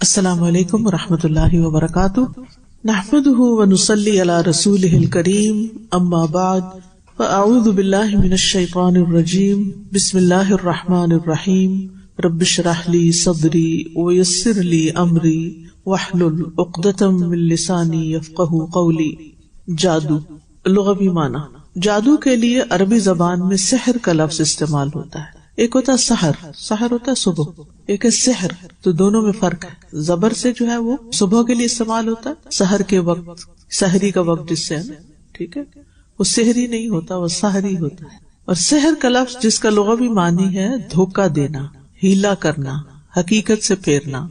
السلام علیکم ورحمۃ اللہ وبرکاتہ، نحمده ونصلی علی رسولہ الکریم، اما بعد فاعوذ باللہ من الشیطان الرجیم، بسم اللہ الرحمن الرحیم، رب اشرح لی صدری ویسر لی امری واحلل عقدۃ من لسانی یفقہوا قولی۔ جادو لغوی معنی، جادو کے لیے عربی زبان میں سحر کا لفظ استعمال ہوتا ہے۔ ایک ہوتا ہے سحر، سحر ہوتا ہے صبح، ایک ہے سحر، تو دونوں میں فرق ہے۔ زبر سے جو ہے وہ صبح کے لیے استعمال ہوتا ہے، سحر کے وقت، سحری کا وقت جس سے ہے نا، ٹھیک ہے، وہ سحری نہیں ہوتا، وہ سحری ہوتا ہے۔ اور سحر کا لفظ جس کا لغوی معنی ہے دھوکہ دینا، ہیلا کرنا، حقیقت سے پھیرنا،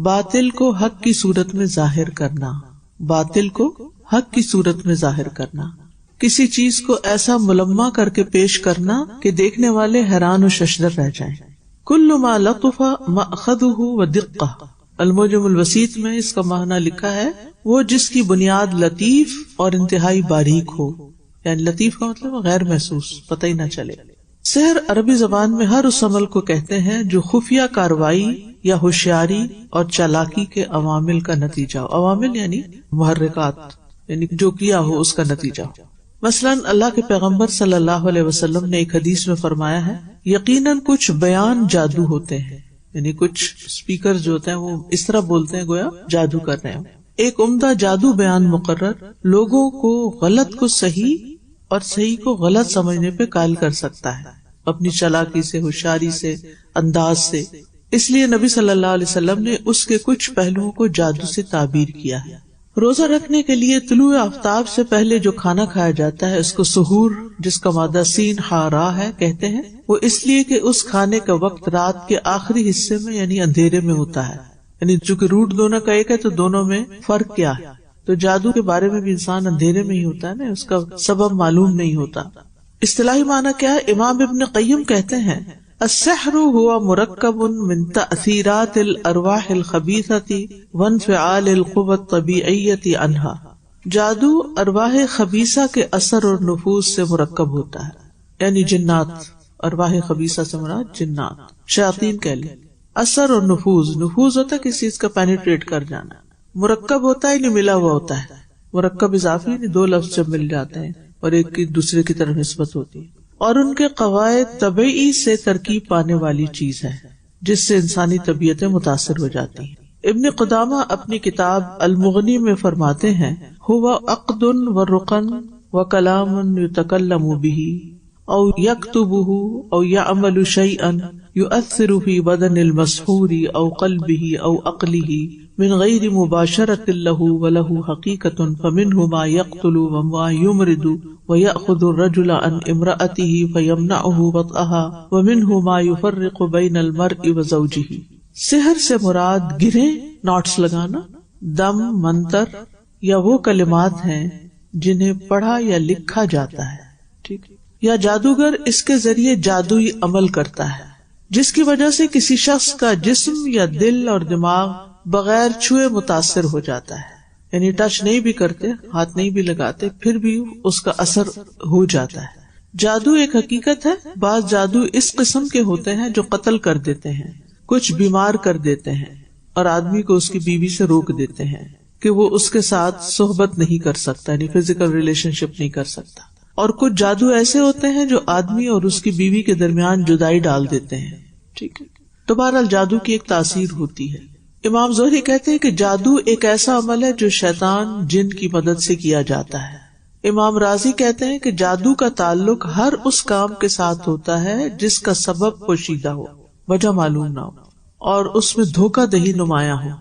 باطل کو حق کی صورت میں ظاہر کرنا، باطل کو حق کی صورت میں ظاہر کرنا، کسی چیز کو ایسا ملمع کر کے پیش کرنا کہ دیکھنے والے حیران و ششدر رہ جائیں۔ کل ما لطف مأخذہ ودقہ، المعجم الوسیط میں اس کا معنی لکھا ہے وہ جس کی بنیاد لطیف اور انتہائی باریک ہو، یعنی لطیف کا مطلب غیر محسوس، پتہ ہی نہ چلے۔ سحر عربی زبان میں ہر اس عمل کو کہتے ہیں جو خفیہ کاروائی یا ہوشیاری اور چالاکی کے عوامل کا نتیجہ ہو۔ عوامل یعنی محرکات، یعنی جو کیا ہو اس کا نتیجہ ہو۔ مثلاً اللہ کے پیغمبر صلی اللہ علیہ وسلم نے ایک حدیث میں فرمایا ہے، یقیناً کچھ بیان جادو ہوتے ہیں، یعنی کچھ اسپیکر جو ہوتے ہیں وہ اس طرح بولتے ہیں گویا جادو کر رہے ہیں۔ ایک عمدہ جادو بیان مقرر لوگوں کو غلط کو صحیح اور صحیح کو غلط سمجھنے پہ قائل کر سکتا ہے، اپنی چالاکی سے، ہوشیاری سے، انداز سے۔ اس لیے نبی صلی اللہ علیہ وسلم نے اس کے کچھ پہلوؤں کو جادو سے تعبیر کیا ہے۔ روزہ رکھنے کے لیے طلوع آفتاب سے پہلے جو کھانا کھایا جاتا ہے اس کو سحور، جس کا مادہ سین ہا را ہے، کہتے ہیں۔ وہ اس لیے کہ اس کھانے کا وقت رات کے آخری حصے میں یعنی اندھیرے میں ہوتا ہے، یعنی چونکہ روٹ دونوں کا ایک ہے تو دونوں میں فرق کیا ہے۔ تو جادو کے بارے میں بھی انسان اندھیرے میں ہی ہوتا ہے نا، اس کا سبب معلوم نہیں ہوتا۔ اصطلاحی معنی کیا ہے؟ امام ابن قیم کہتے ہیں السحر هو مرکب من تأثیرات الارواح الخبیثۃ وانفعال القوى الطبیعیۃ عنها۔ جادو ارواح خبیثہ کے اثر اور نفوذ سے مرکب ہوتا ہے، یعنی جنات، ارواح خبیثہ سے مراد جنات، شیاطین کہہ لیں۔ اثر اور نفوذ، نفوذ ہوتا ہے کسی چیز کا پینیٹریٹ کر جانا، مرکب ہوتا ہے یعنی ملا ہوا ہوتا ہے۔ مرکب اضافی یعنی دو لفظ جب مل جاتے ہیں اور ایک کی دوسرے کی طرف نسبت ہوتی ہے، اور ان کے قواعد طبعی سے ترکیب پانے والی چیز ہے جس سے انسانی طبیعتیں متاثر ہو جاتی ہیں۔ ابن قدامہ اپنی کتاب المغنی میں فرماتے ہیں ہوا عقد و رقن و کلام یتکلم بہ او یکتبہ او یعمل شیئا یؤثر فی بدن المسحور او قلبہ او عقلہ من غیر مباشرۃ لہ ولہ حقیقۃ فمنہ ما یقتل وما یمرض ویأخذ الرجل عن امرأته فیمنعہ وطئها ومنہ ما یفرق بین المرء وزوجہ۔ سحر سے مراد گرہیں، ناٹس لگانا، دم، منتر یا وہ کلمات ہیں جنہیں پڑھا یا لکھا جاتا ہے، ٹھیک، یا جادوگر اس کے ذریعے جادوئی عمل کرتا ہے جس کی وجہ سے کسی شخص کا جسم یا دل اور دماغ بغیر چھوئے متاثر ہو جاتا ہے، یعنی ٹچ نہیں بھی کرتے، ہاتھ نہیں بھی لگاتے، پھر بھی اس کا اثر ہو جاتا ہے۔ جادو ایک حقیقت ہے۔ بعض جادو اس قسم کے ہوتے ہیں جو قتل کر دیتے ہیں، کچھ بیمار کر دیتے ہیں، اور آدمی کو اس کی بیوی سے روک دیتے ہیں کہ وہ اس کے ساتھ صحبت نہیں کر سکتا، یعنی فزیکل ریلیشن شپ نہیں کر سکتا۔ اور کچھ جادو ایسے ہوتے ہیں جو آدمی اور اس کی بیوی کے درمیان جدائی ڈال دیتے ہیں، ٹھیک ہے۔ تو بہرحال جادو کی ایک تاثیر ہوتی ہے۔ امام زہری کہتے ہیں کہ جادو ایک ایسا عمل ہے جو شیطان جن کی مدد سے کیا جاتا ہے۔ امام رازی کہتے ہیں کہ جادو کا تعلق ہر اس کام کے ساتھ ہوتا ہے جس کا سبب پوشیدہ ہو، وجہ معلوم نہ ہو، اور اس میں دھوکہ دہی نمایاں ہو۔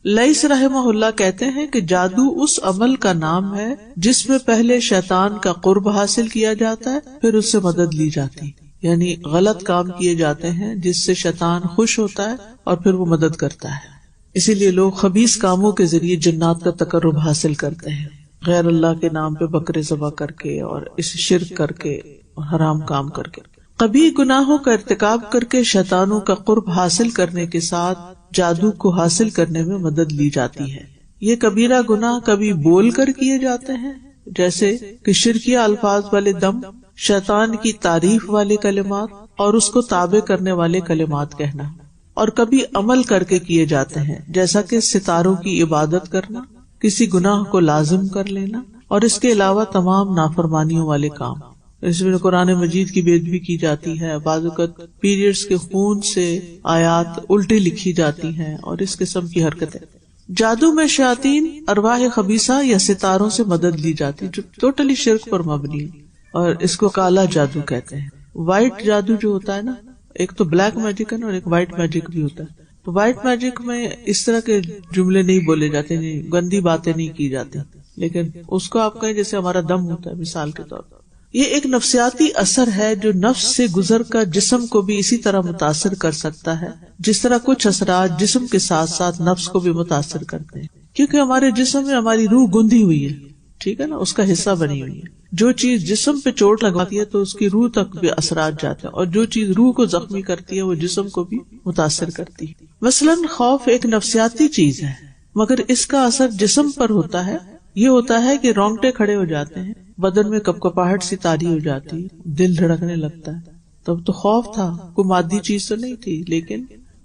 لیث رحمہ اللہ کہتے ہیں کہ جادو اس عمل کا نام ہے جس میں پہلے شیطان کا قرب حاصل کیا جاتا ہے، پھر اس سے مدد لی جاتی، یعنی غلط کام کیے جاتے ہیں جس سے شیطان خوش ہوتا ہے اور پھر وہ مدد کرتا ہے۔ اسی لیے لوگ خبیث کاموں کے ذریعے جنات کا تقرب حاصل کرتے ہیں، غیر اللہ کے نام پہ بکرے ذبح کر کے اور اس شرک کر کے، حرام کام کر کے، قبیح گناہوں کا ارتکاب کر کے شیطانوں کا قرب حاصل کرنے کے ساتھ جادو کو حاصل کرنے میں مدد لی جاتی ہے۔ یہ کبیرہ گناہ کبھی بول کر کیے جاتے ہیں، جیسے کہ شرکیہ الفاظ والے دم، شیطان کی تعریف والے کلمات اور اس کو تابع کرنے والے کلمات کہنا، اور کبھی عمل کر کے کیے جاتے ہیں، جیسا کہ ستاروں کی عبادت کرنا، کسی گناہ کو لازم کر لینا، اور اس کے علاوہ تمام نافرمانیوں والے کام۔ اس میں قرآن مجید کی بے ادبی کی جاتی ہے، بعض اوقات پیریڈز کے خون سے آیات الٹی لکھی جاتی ہیں، اور اس قسم کی حرکتیں۔ جادو میں شیاطین، ارواح خبیثہ یا ستاروں سے مدد لی جاتی، جو ٹوٹلی شرک پر مبنی ہے، اور اس کو کالا جادو کہتے ہیں۔ وائٹ جادو جو ہوتا ہے نا، ایک تو بلیک میجک ہے نا، اور ایک وائٹ میجک بھی ہوتا ہے۔ تو وائٹ میجک میں اس طرح کے جملے نہیں بولے جاتے، نہیں گندی باتیں نہیں کی جاتی، لیکن اس کو آپ کہیں جیسے ہمارا دم ہوتا ہے مثال کے طور پر۔ یہ ایک نفسیاتی اثر ہے جو نفس سے گزر کر جسم کو بھی اسی طرح متاثر کر سکتا ہے جس طرح کچھ اثرات جسم کے ساتھ ساتھ نفس کو بھی متاثر کرتے ہیں، کیونکہ ہمارے جسم میں ہماری روح گندھی ہوئی ہے، ٹھیک ہے نا، اس کا حصہ بنی ہوئی ہے۔ جو چیز جسم پہ چوٹ لگاتی ہے تو اس کی روح تک بھی اثرات جاتے ہیں، اور جو چیز روح کو زخمی کرتی ہے وہ جسم کو بھی متاثر کرتی ہے۔ مثلاً خوف ایک نفسیاتی چیز ہے، مگر اس کا اثر جسم پر ہوتا ہے۔ یہ ہوتا ہے کہ رونگٹے کھڑے ہو جاتے ہیں، بدن میں کپکپاہٹ سی طاری ہو جاتی ہے، دل دھڑکنے لگتا ہے۔ تب تو خوف تھا، کوئی مادی چیز تو نہیں تھی، لیکن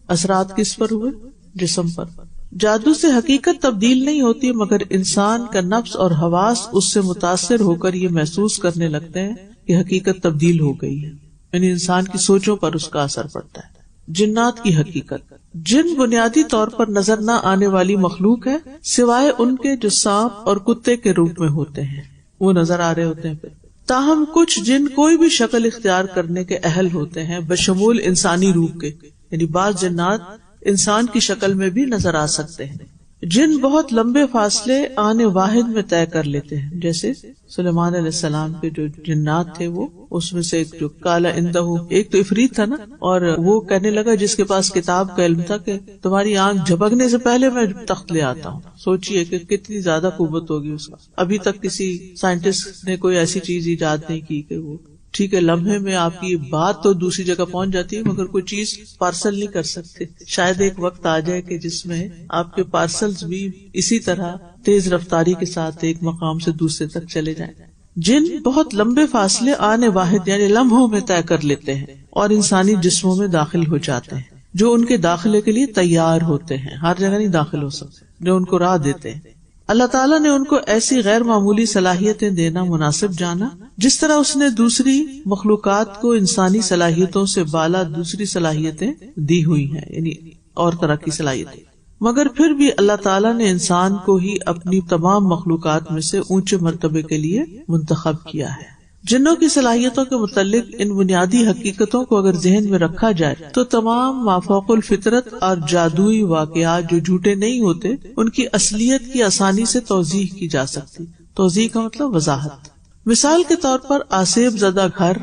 اثرات کس پر ہوئے؟ جسم پر۔ جادو سے حقیقت تبدیل نہیں ہوتی، مگر انسان کا نفس اور حواس اس سے متاثر ہو کر یہ محسوس کرنے لگتے ہیں کہ حقیقت تبدیل ہو گئی ہے، یعنی انسان کی سوچوں پر اس کا اثر پڑتا ہے۔ جنات کی حقیقت۔ جن بنیادی طور پر نظر نہ آنے والی مخلوق ہے، سوائے ان کے جو سانپ اور کتے کے روپ میں ہوتے ہیں، وہ نظر آ رہے ہوتے ہیں۔ پھر تاہم کچھ جن کوئی بھی شکل اختیار کرنے کے اہل ہوتے ہیں، بشمول انسانی روح کے، یعنی بعض جنات انسان کی شکل میں بھی نظر آ سکتے ہیں۔ جن بہت لمبے فاصلے آنے واحد میں طے کر لیتے ہیں، جیسے سلیمان علیہ السلام کے جو جنات تھے، وہ اس میں سے ایک جو کالا اندہ، ایک تو عفریت تھا نا، اور وہ کہنے لگا جس کے پاس کتاب کا علم تھا کہ تمہاری آنکھ جھپکنے سے پہلے میں تخت لے آتا ہوں۔ سوچئے کہ کتنی زیادہ قوت ہوگی اس کا۔ ابھی تک کسی سائنٹسٹ نے کوئی ایسی چیز ایجاد نہیں کی کہ وہ ٹھیک ہے لمحے میں آپ کی بات تو دوسری جگہ پہنچ جاتی ہے، مگر کوئی چیز پارسل نہیں کر سکتے۔ شاید ایک وقت آ جائے کہ جس میں آپ کے پارسلز بھی اسی طرح تیز رفتاری کے ساتھ ایک مقام سے دوسرے تک چلے جائیں۔ جن بہت لمبے فاصلے آنے واحد یعنی لمحوں میں طے کر لیتے ہیں اور انسانی جسموں میں داخل ہو جاتے ہیں، جو ان کے داخلے کے لیے تیار ہوتے ہیں، ہر جگہ نہیں داخل ہو سکتے، جو ان کو راہ دیتے ہیں۔ اللہ تعالیٰ نے ان کو ایسی غیر معمولی صلاحیتیں دینا مناسب جانا، جس طرح اس نے دوسری مخلوقات کو انسانی صلاحیتوں سے بالا دوسری صلاحیتیں دی ہوئی ہیں، یعنی اور طرح کی صلاحیتیں، مگر پھر بھی اللہ تعالیٰ نے انسان کو ہی اپنی تمام مخلوقات میں سے اونچے مرتبے کے لیے منتخب کیا ہے۔ جنوں کی صلاحیتوں کے متعلق ان بنیادی حقیقتوں کو اگر ذہن میں رکھا جائے تو تمام مافوق الفطرت اور جادوئی واقعات جو جھوٹے نہیں ہوتے، ان کی اصلیت کی آسانی سے توضیح کی جا سکتی۔ توضیح کا مطلب وضاحت۔ مثال کے طور پر آسیب زدہ گھر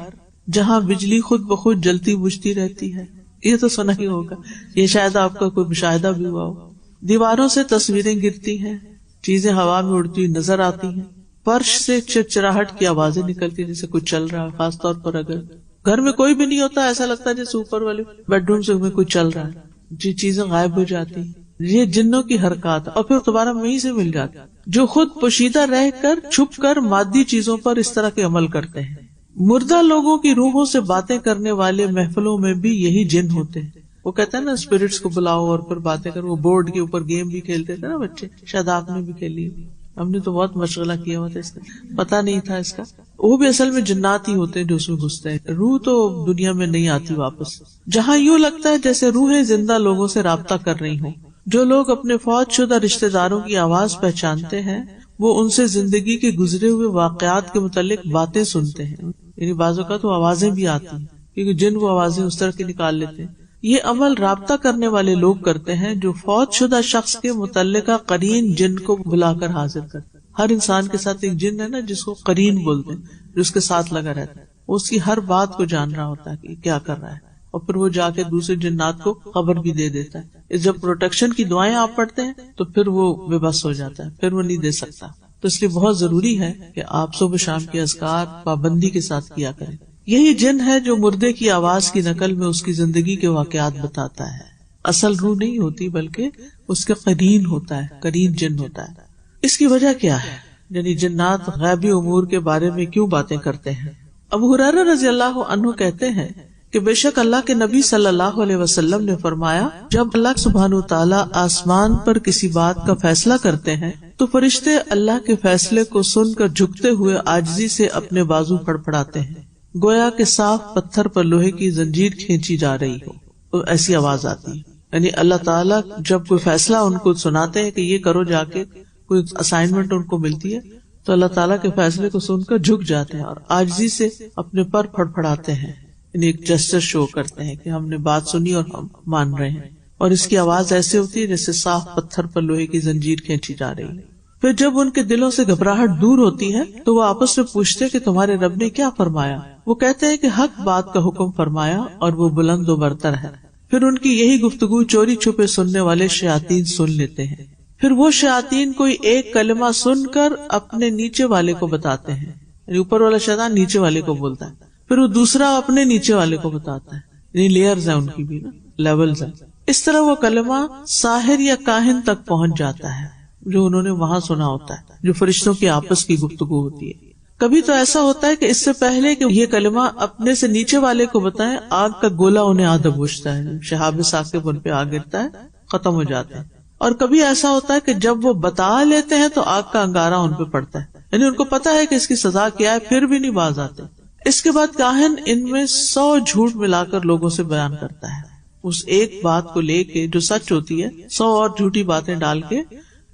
جہاں بجلی خود بخود جلتی بجھتی رہتی ہے، یہ تو سنا ہی ہوگا، یہ شاید آپ کا کوئی مشاہدہ بھی ہوا ہو۔ دیواروں سے تصویریں گرتی ہیں، چیزیں ہوا میں اڑتی ہوئی نظر آتی ہیں، فرش سے چرچراہٹ کی آوازیں نکلتی ہیں جیسے کچھ چل رہا ہے، خاص طور پر اگر گھر میں کوئی بھی نہیں ہوتا، ایسا لگتا ہے جیسے اوپر والے بیڈ روم سے میں کوئی چل رہا ہے، جی چیزیں غائب ہو جاتی ہیں۔ یہ جنوں کی حرکات، اور پھر دوبارہ وہیں سے مل جاتی، جو خود پوشیدہ رہ کر چھپ کر مادی چیزوں پر اس طرح کے عمل کرتے ہیں۔ مردہ لوگوں کی روحوں سے باتیں کرنے والے محفلوں میں بھی یہی جن ہوتے ہیں۔ وہ کہتے ہیں نا اسپرٹس کو بلاؤ اور پھر باتیں کرو، وہ بورڈ کے اوپر گیم بھی کھیلتے تھے نا بچے، شاید آپ نے بھی کھیلی، ہم نے تو بہت مشغلہ کیا ہوا تھا اس کا، پتا نہیں تھا اس کا۔ وہ بھی اصل میں جنات ہی ہوتے ہیں جو اس میں گھستے ہیں، روح تو دنیا میں نہیں آتی واپس۔ جہاں یوں لگتا ہے جیسے روحیں زندہ لوگوں سے رابطہ کر رہی ہوں۔ جو لوگ اپنے فوت شدہ رشتہ داروں کی آواز پہچانتے ہیں، وہ ان سے زندگی کے گزرے ہوئے واقعات کے متعلق باتیں سنتے ہیں، یعنی بعض اوقات تو آوازیں بھی آتی ہیں، کیونکہ جن وہ آوازیں اس طرح کی نکال لیتے ہیں۔ یہ عمل رابطہ کرنے والے لوگ کرتے ہیں جو فوت شدہ شخص کے متعلقہ قرین جن کو بلا کر حاضر کرتے ہیں۔ ہر انسان کے ساتھ ایک جن ہے نا جس کو قرین بولتے ہیں، جو اس کے ساتھ لگا رہتا ہے، اس کی ہر بات کو جان رہا ہوتا ہے کہ کیا کر رہا ہے، اور پھر وہ جا کے دوسرے جنات کو خبر بھی دے دیتا ہے۔ جب پروٹیکشن کی دعائیں آپ پڑھتے ہیں تو پھر وہ بے بس ہو جاتا ہے، پھر وہ نہیں دے سکتا۔ تو اس لیے بہت ضروری ہے کہ آپ صبح شام کے اذکار پابندی کے ساتھ کیا کریں۔ یہی جن ہے جو مردے کی آواز کی نقل میں اس کی زندگی کے واقعات بتاتا ہے۔ اصل روح نہیں ہوتی بلکہ اس کا قرین ہوتا ہے، قرین جن ہوتا ہے۔ اس کی وجہ کیا ہے؟ یعنی جنات غیبی امور کے بارے میں کیوں باتیں کرتے ہیں؟ ابو ہریرہ رضی اللہ عنہ کہتے ہیں کہ کہ بے شک اللہ کے نبی صلی اللہ علیہ وسلم نے فرمایا، جب اللہ سبحانہ وتعالی آسمان پر کسی بات کا فیصلہ کرتے ہیں تو فرشتے اللہ کے فیصلے کو سن کر جھکتے ہوئے عاجزی سے اپنے بازو پھڑپڑاتے ہیں، گویا کہ صاف پتھر پر لوہے کی زنجیر کھینچی جا رہی ہو، تو ایسی آواز آتی ہے۔ یعنی اللہ تعالیٰ جب کوئی فیصلہ ان کو سناتے ہیں کہ یہ کرو، جا کے کوئی اسائنمنٹ ان کو ملتی ہے تو اللہ تعالیٰ کے فیصلے کو سن کر جھک جاتے ہیں اور عاجزی سے اپنے پر پھڑپڑاتے ہیں، یعنی ایک جسچر شو کرتے ہیں کہ ہم نے بات سنی اور ہم مان رہے ہیں، اور اس کی آواز ایسے ہوتی ہے جیسے صاف پتھر پر لوہے کی زنجیر کھینچی جا رہی ہے۔ پھر جب ان کے دلوں سے گھبراہٹ دور ہوتی ہے تو وہ آپس میں پوچھتے کہ تمہارے رب نے کیا فرمایا؟ وہ کہتے ہیں کہ حق بات کا حکم فرمایا اور وہ بلند و برتر ہے۔ پھر ان کی یہی گفتگو چوری چھپے سننے والے شیاطین سن لیتے ہیں، پھر وہ شیاطین کوئی ایک کلمہ سن کر اپنے نیچے والے کو بتاتے ہیں، یعنی اوپر والا شیطان نیچے والے کو بولتا ہے، پھر وہ دوسرا اپنے نیچے والے کو بتاتا ہے، یعنی لیئرز ہیں ان کی بھی نا، لیولز ہیں۔ اس طرح وہ کلمہ ساحر یا کاہن تک پہنچ جاتا ہے جو انہوں نے وہاں سنا ہوتا ہے، جو فرشتوں کی آپس کی گفتگو ہوتی ہے۔ کبھی تو ایسا ہوتا ہے کہ اس سے پہلے کہ یہ کلمہ اپنے سے نیچے والے کو بتائیں، آگ کا گولا انہیں آ دبوچتا ہے، شہاب ثاقب ان پہ آ گرتا ہے، ختم ہو جاتے ہیں۔ اور کبھی ایسا ہوتا ہے کہ جب وہ بتا لیتے ہیں تو آگ کا انگارہ ان پہ پڑتا ہے، یعنی ان کو پتا ہے کہ اس کی سزا کیا ہے، پھر بھی نہیں باز آتے۔ اس کے بعد کاہن ان میں 100 جھوٹ ملا کر لوگوں سے بیان کرتا ہے، اس ایک بات کو لے کے جو سچ ہوتی ہے 100 اور جھوٹی باتیں ڈال کے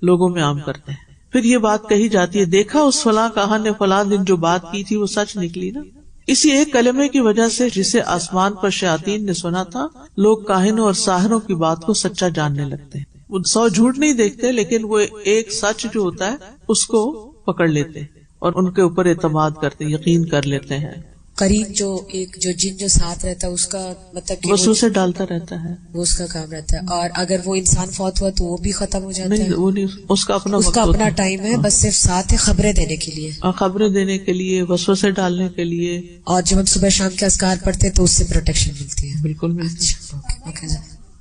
لوگوں میں عام کرتے ہیں۔ پھر یہ بات کہی جاتی ہے، دیکھا اس فلاں کاہن نے فلاں دن جو بات کی تھی وہ سچ نکلی نا۔ اسی ایک کلمے کی وجہ سے جسے آسمان پر شیاطین نے سنا تھا، لوگ کاہنوں اور ساحروں کی بات کو سچا جاننے لگتے ہیں۔ وہ 100 جھوٹ نہیں دیکھتے، لیکن وہ ایک سچ جو ہوتا ہے اس کو پکڑ لیتے ہیں اور ان کے اوپر اعتماد کرتے، یقین کر لیتے ہیں۔ قریب جو جن جو ساتھ رہتا ہے اس کا مطلب کہ وسوسے ڈالتا رہتا ہے، وہ اس کا کام رہتا ہے، اور اگر وہ انسان فوت ہوا تو وہ بھی ختم ہو جاتا ہے۔ نہیں، وہ نہیں، اس کا اپنا ٹائم ہے، بس صرف ساتھ ہے خبریں دینے کے لیے، خبریں دینے کے لیے، وسوسے ڈالنے کے لیے۔ اور جب ہم صبح شام کے اذکار پڑھتے ہیں تو اس سے پروٹیکشن ملتی ہے۔ بالکل ملتی ہے۔ اوکے۔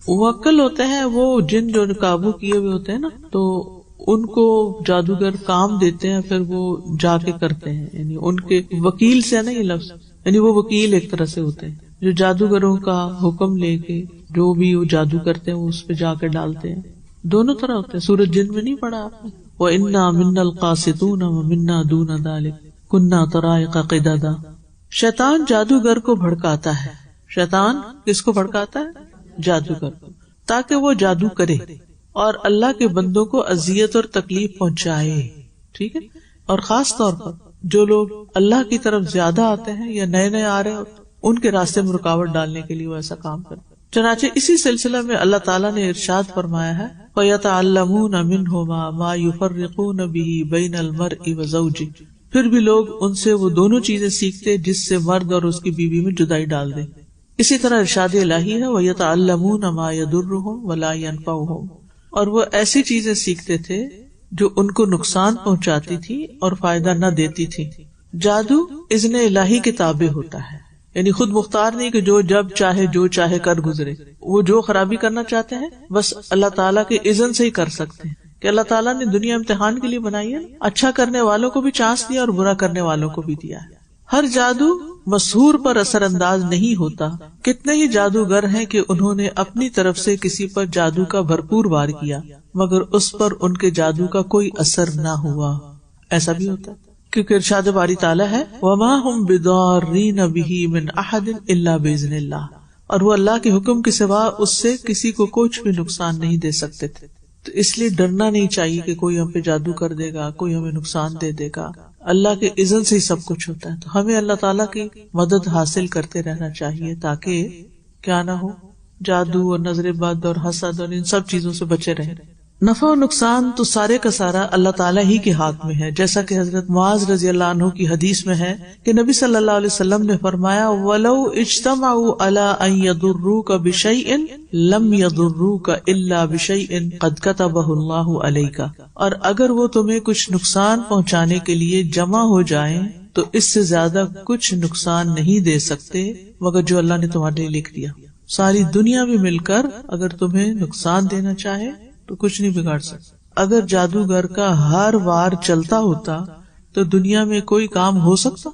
موکل ہوتے ہیں وہ جن جو قابو کیے ہوئے ہوتے ہیں نا، تو ان کو جادوگر کام دیتے ہیں، پھر وہ جا کے کرتے ہیں، یعنی ان کے وکیل سے ہے نا یہ لفظ، یعنی وہ وکیل ایک طرح سے ہوتے ہیں جو جادوگروں کا حکم لے کے جو بھی وہ جادو کرتے ہیں وہ اس پہ جا کے ڈالتے ہیں۔ دونوں طرح ہوتے ہیں، سورۃ جن میں نہیں پڑھا آپ نے، وَإِنَّا مِنَّا الْقَاسِطُونَ وَمِنَّا دُونَ ذَلِكَ كُنَّا طَرَائِقَ قِدَدًا۔ شیطان جادوگر کو بھڑکاتا ہے، شیطان کس کو بھڑکاتا ہے؟ جادوگر کو، تاکہ وہ جادو کرے اور اللہ کے بندوں کو اذیت اور تکلیف پہنچائے، ٹھیک ہے۔ اور خاص طور پر جو لوگ اللہ کی طرف زیادہ آتے ہیں یا نئے نئے آ رہے ہوتے ہیں، ان کے راستے میں رکاوٹ ڈالنے کے لیے وہ ایسا کام کرتے۔ چنانچہ اسی سلسلے میں اللہ تعالیٰ نے ارشاد فرمایا ہے، فَيَتَعَلَّمُونَ مِنْهُمَا مَا يُفَرِّقُونَ بِهِ بَيْنَ الْمَرْءِ وَزَوْجِهِ۔ پھر بھی لوگ ان سے وہ دونوں چیزیں سیکھتے جس سے مرد اور اس کی بیوی میں جدائی ڈال دیں۔ اسی طرح ارشاد الہی ہے، وَيَتَعَلَّمُونَ مَا يَضُرُّهُمْ وَلَا يَنفَعُهُمْ، اور وہ ایسی چیزیں سیکھتے تھے جو ان کو نقصان پہنچاتی تھی اور فائدہ نہ دیتی تھی۔ جادو اذن الہی کے تابع ہوتا ہے، یعنی خود مختار نہیں کہ جو جب چاہے جو چاہے کر گزرے۔ وہ جو خرابی کرنا چاہتے ہیں بس اللہ تعالیٰ کے اذن سے ہی کر سکتے ہیں، کہ اللہ تعالیٰ نے دنیا امتحان کے لیے بنائی ہے، اچھا کرنے والوں کو بھی چانس دیا اور برا کرنے والوں کو بھی دیا ہے۔ ہر جادو مسحور پر اثر انداز نہیں ہوتا۔ کتنے ہی جادوگر ہیں کہ انہوں نے اپنی طرف سے کسی پر جادو کا بھرپور وار کیا مگر اس پر ان کے جادو کا کوئی اثر نہ ہوا۔ ایسا بھی ہوتا ہے کیونکہ ارشاد باری تعالیٰ ہے، وَمَا هُمْ بِضَارِّينَ بِهِ مِنْ أَحَدٍ إِلَّا بِإِذْنِ اللَّهِ، اور وہ اللہ کے حکم کے سوا اس سے کسی کو کچھ بھی نقصان نہیں دے سکتے تھے۔ تو اس لیے ڈرنا نہیں چاہیے کہ کوئی ہم پہ جادو کر دے گا، کوئی ہمیں نقصان دے دے گا۔ اللہ کے اذن سے ہی سب کچھ ہوتا ہے، تو ہمیں اللہ تعالیٰ کی مدد حاصل کرتے رہنا چاہیے تاکہ کیا نہ ہو، جادو اور نظر بد اور حسد اور ان سب چیزوں سے بچے رہیں۔ نفع و نقصان تو سارے کا سارا اللہ تعالیٰ ہی کے ہاتھ میں ہے، جیسا کہ حضرت معاذ رضی اللہ عنہ کی حدیث میں ہے کہ نبی صلی اللہ علیہ وسلم نے فرمایا، وَلَوْ اجْتَمَعُوا عَلَىٰ أَن يَضُرُّوكَ بِشَيْءٍ لَمْ يَضُرُّوكَ إِلَّا بِشَيْءٍ قَدْ كَتَبَهُ اللَّهُ عَلَيْكَ، اور اگر وہ تمہیں کچھ نقصان پہنچانے کے لیے جمع ہو جائیں تو اس سے زیادہ کچھ نقصان نہیں دے سکتے مگر جو اللہ نے تمہارے لیے لکھ دیا۔ ساری دنیا میں مل کر اگر تمہیں نقصان دینا چاہے تو کچھ نہیں بگاڑ سکتا۔ اگر جادوگر کا ہر وار چلتا ہوتا تو دنیا میں کوئی کام ہو سکتا؟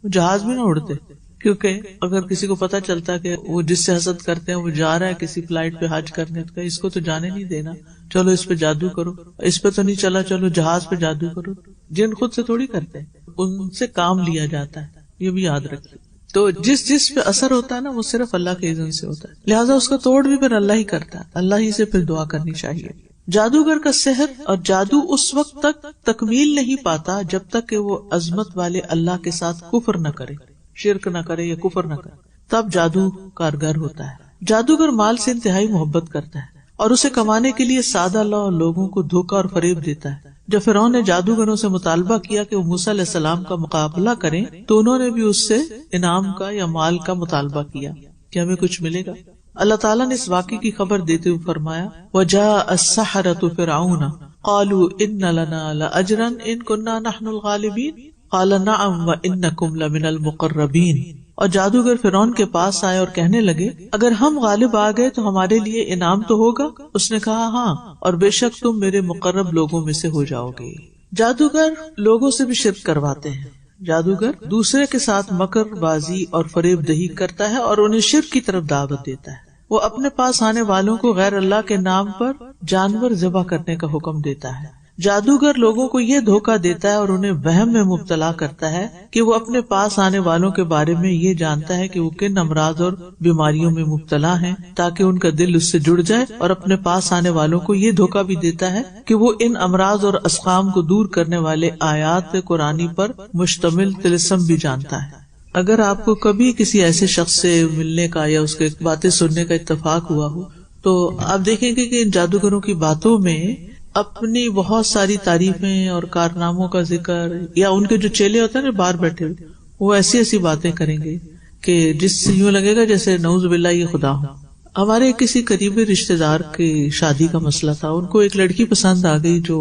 جہاز بھی نہ اڑتے، کیونکہ اگر کسی کو پتا چلتا کہ وہ جس سے حسد کرتے ہیں وہ جا رہا ہے کسی فلائٹ پہ حج کرنے، تو اس کو تو جانے نہیں دینا، چلو اس پہ جادو کرو، اس پہ تو نہیں چلا، چلو جہاز پہ جادو کرو. جن خود سے تھوڑی کرتے ہیں، ان سے کام لیا جاتا ہے، یہ بھی یاد رکھیے. تو جس پہ اثر ہوتا ہے نا وہ صرف اللہ کے اذن سے ہوتا ہے، لہٰذا اس کا توڑ بھی پھر اللہ ہی کرتا ہے، اللہ ہی سے پھر دعا کرنی چاہیے. جادوگر کا سحر اور جادو اس وقت تک تکمیل نہیں پاتا جب تک کہ وہ عظمت والے اللہ کے ساتھ کفر نہ کرے، شرک نہ کرے یا کفر نہ کرے، تب جادو کارگر ہوتا ہے. جادوگر مال سے انتہائی محبت کرتا ہے اور اسے کمانے کے لیے سادہ لوگوں کو دھوکہ اور فریب دیتا ہے. جب فرعون نے جادوگروں سے مطالبہ کیا کہ وہ موسیٰ علیہ السلام کا مقابلہ کریں تو انہوں نے بھی اس سے انعام کا یا مال کا مطالبہ کیا کہ ہمیں کچھ ملے گا. اللہ تعالیٰ نے اس واقعے کی خبر دیتے ہوئے فرمایا وَجَاءَ السَّحَرَةُ فِرْعَوْنَ قَالُوا إِنَّ لَنَا لَأَجْرًا إِن كُنَّا نَحْنُ الْغَالِبِينَ قَالَ نَعَمْ وَإِنَّكُمْ لَمِنَ الْمُقَرَّبِينَ. اور جادوگر فرعون کے پاس آئے اور کہنے لگے اگر ہم غالب آ گئے تو ہمارے لیے انعام تو ہوگا. اس نے کہا ہاں، اور بے شک تم میرے مقرب لوگوں میں سے ہو جاؤ گے. جادوگر لوگوں سے بھی شرک کرواتے ہیں. جادوگر دوسرے کے ساتھ مکر بازی اور فریب دہی کرتا ہے اور انہیں شرک کی طرف دعوت دیتا ہے. وہ اپنے پاس آنے والوں کو غیر اللہ کے نام پر جانور ذبح کرنے کا حکم دیتا ہے. جادوگر لوگوں کو یہ دھوکہ دیتا ہے اور انہیں وہم میں مبتلا کرتا ہے کہ وہ اپنے پاس آنے والوں کے بارے میں یہ جانتا ہے کہ وہ کن امراض اور بیماریوں میں مبتلا ہیں تاکہ ان کا دل اس سے جڑ جائے، اور اپنے پاس آنے والوں کو یہ دھوکہ بھی دیتا ہے کہ وہ ان امراض اور اسقام کو دور کرنے والے آیات قرآنی پر مشتمل طلسم بھی جانتا ہے. اگر آپ کو کبھی کسی ایسے شخص سے ملنے کا یا اس کے باتیں سننے کا اتفاق ہوا ہو تو آپ دیکھیں گے کہ ان جادوگروں کی باتوں میں اپنی بہت ساری تعریفیں اور کارناموں کا ذکر، یا ان کے جو چیلے ہوتے ہیں نا باہر بیٹھے ہوئے، وہ ایسی ایسی باتیں کریں گے کہ جس سے یوں لگے گا جیسے نعوذ باللہ یہ خدا ہو. ہمارے کسی قریبی رشتے دار کی شادی کا مسئلہ تھا. ان کو ایک لڑکی پسند آ گئی جو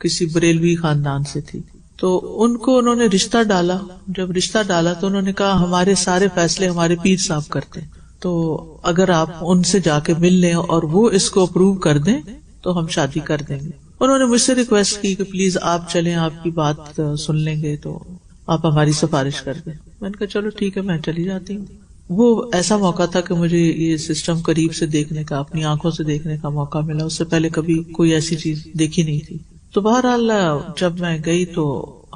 کسی بریلوی خاندان سے تھی، تو ان کو انہوں نے رشتہ ڈالا. جب رشتہ ڈالا تو انہوں نے کہا ہمارے سارے فیصلے ہمارے پیر صاحب کرتے ہیں، تو اگر آپ ان سے جا کے مل لیں اور وہ اس کو اپروو کر دیں تو ہم شادی کر دیں گے. انہوں نے مجھ سے ریکویسٹ کی کہ پلیز آپ چلیں، آپ کی بات سن لیں گے تو آپ ہماری سفارش کر دیں. میں نے کہا چلو ٹھیک ہے، میں چلی جاتی ہوں. وہ ایسا موقع تھا کہ مجھے یہ سسٹم قریب سے دیکھنے کا، اپنی آنکھوں سے دیکھنے کا موقع ملا. اس سے پہلے کبھی کوئی ایسی چیز دیکھی نہیں تھی. تو بہرحال جب میں گئی تو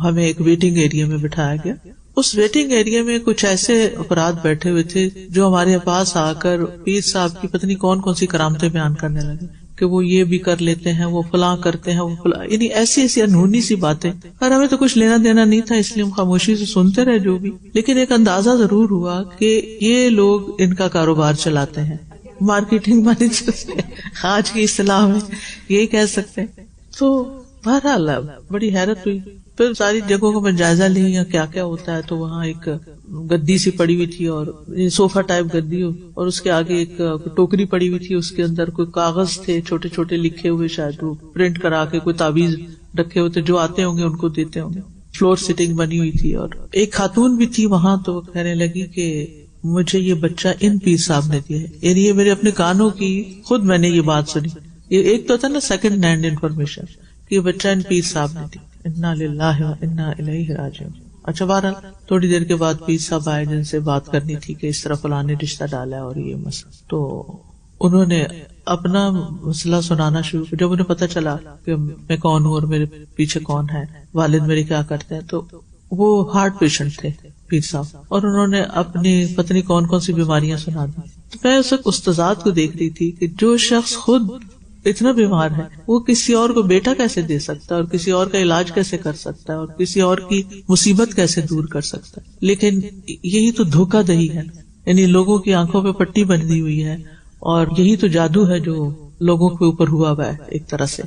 ہمیں ایک ویٹنگ ایریا میں بٹھایا گیا. اس ویٹنگ ایریا میں کچھ ایسے افراد بیٹھے ہوئے تھے جو ہمارے پاس آ کر پیر صاحب کی پتہ نہیں کون کون سی کرامتیں بیان کرنے لگے کہ وہ یہ بھی کر لیتے ہیں، وہ فلاں کرتے ہیں، وہ فلاں، یعنی ایسی ایسی انہونی سی باتیں. اور ہمیں تو کچھ لینا دینا نہیں تھا، اس لیے ہم خاموشی سے سنتے رہے جو بھی. لیکن ایک اندازہ ضرور ہوا کہ یہ لوگ ان کا کاروبار چلاتے ہیں، مارکیٹنگ مینیجر آج کی اصطلاح میں یہی کہہ سکتے ہیں. تو بہرحال بڑی حیرت ہوئی. پھر ساری جگہوں کو میں جائزہ لیا کیا کیا ہوتا ہے. تو وہاں ایک گدی سی پڑی ہوئی تھی اور صوفہ ٹائپ گدی، اور اس کے آگے ایک ٹوکری پڑی ہوئی تھی، اس کے اندر کوئی کاغذ تھے چھوٹے چھوٹے لکھے ہوئے، شاید وہ پرنٹ کرا کے کوئی تعویذ رکھے ہوتے، جو آتے ہوں گے ان کو دیتے ہوں گے. فلور سیٹنگ بنی ہوئی تھی اور ایک خاتون بھی تھی وہاں. تو کہنے لگی کہ مجھے یہ بچہ ان پیر صاحب نے دیا ہے. یعنی یہ میرے اپنے کانوں کی خود میں نے یہ بات سنی. یہ ایک تو تھا نا سیکنڈ ہینڈ انفارمیشن کہ یہ بچہ ان پیر صاحب نے دی. انا للہ و انا الیہ راجعون. اچھا بہرحال تھوڑی دیر کے بعد پیر صاحب آئے جن سے بات کرنی تھی کہ اس طرح فلاں نے رشتہ ڈالا ہے اور یہ مسئلہ. تو انہوں نے اپنا مسئلہ سنانا شروع کیا. جب انہیں پتا چلا کہ میں کون ہوں اور میرے پیچھے کون ہے، والد میرے کیا کرتے ہیں، تو وہ ہارٹ پیشنٹ تھے پیر صاحب، اور انہوں نے اپنی پتنی کون کون سی بیماریاں سنا دی. تو میں اس وقت استاذات کو دیکھ رہی تھی کہ جو شخص خود اتنا بیمار ہے وہ کسی اور کو بیٹا کیسے دے سکتا ہے، اور کسی اور کا علاج کیسے کر سکتا ہے، اور کسی اور کی مصیبت کیسے دور کر سکتا ہے. لیکن یہی تو دھوکہ دہی ہے، یعنی لوگوں کی آنکھوں پہ پٹی بندھی ہوئی ہے، اور یہی تو جادو ہے جو لوگوں کے اوپر ہوا ہوا ہے ایک طرح سے.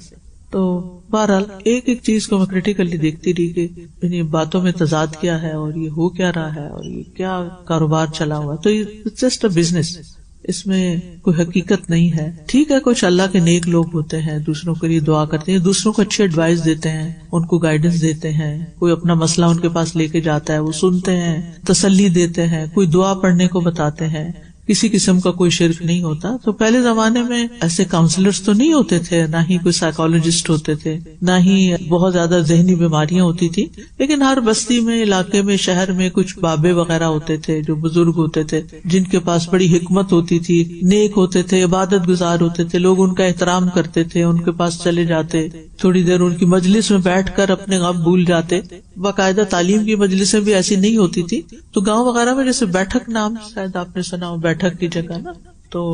تو بہرحال ایک ایک چیز کو میں کریٹیکلی دیکھتی رہی کہ یعنی باتوں میں تضاد کیا ہے، اور یہ ہو کیا رہا ہے، اور یہ کیا کاروبار چلا ہوا. تو یہ جسٹ اے بزنس، اس میں کوئی حقیقت نہیں ہے. ٹھیک ہے کچھ اللہ کے نیک لوگ ہوتے ہیں، دوسروں کے لیے دعا کرتے ہیں، دوسروں کو اچھی ایڈوائس دیتے ہیں، ان کو گائیڈنس دیتے ہیں. کوئی اپنا مسئلہ ان کے پاس لے کے جاتا ہے، وہ سنتے ہیں، تسلی دیتے ہیں. کوئی دعا پڑھنے کو بتاتے ہیں کسی قسم کا کوئی شرک نہیں ہوتا. تو پہلے زمانے میں ایسے کاؤنسلرز تو نہیں ہوتے تھے, نہ ہی کوئی سائیکالوجسٹ ہوتے تھے, نہ ہی بہت زیادہ ذہنی بیماریاں ہوتی تھی, لیکن ہر بستی میں, علاقے میں, شہر میں کچھ بابے وغیرہ ہوتے تھے جو بزرگ ہوتے تھے, جن کے پاس بڑی حکمت ہوتی تھی, نیک ہوتے تھے, عبادت گزار ہوتے تھے, لوگ ان کا احترام کرتے تھے, ان کے پاس چلے جاتے, تھوڑی دیر ان کی مجلس میں بیٹھ کر اپنے غم بھول جاتے. باقاعدہ تعلیم کی مجلسیں بھی ایسی نہیں ہوتی تھی, تو گاؤں وغیرہ میں جیسے بیٹھک نام شاید آپ نے سنا ہو, بیٹھک کی جگہ نا, تو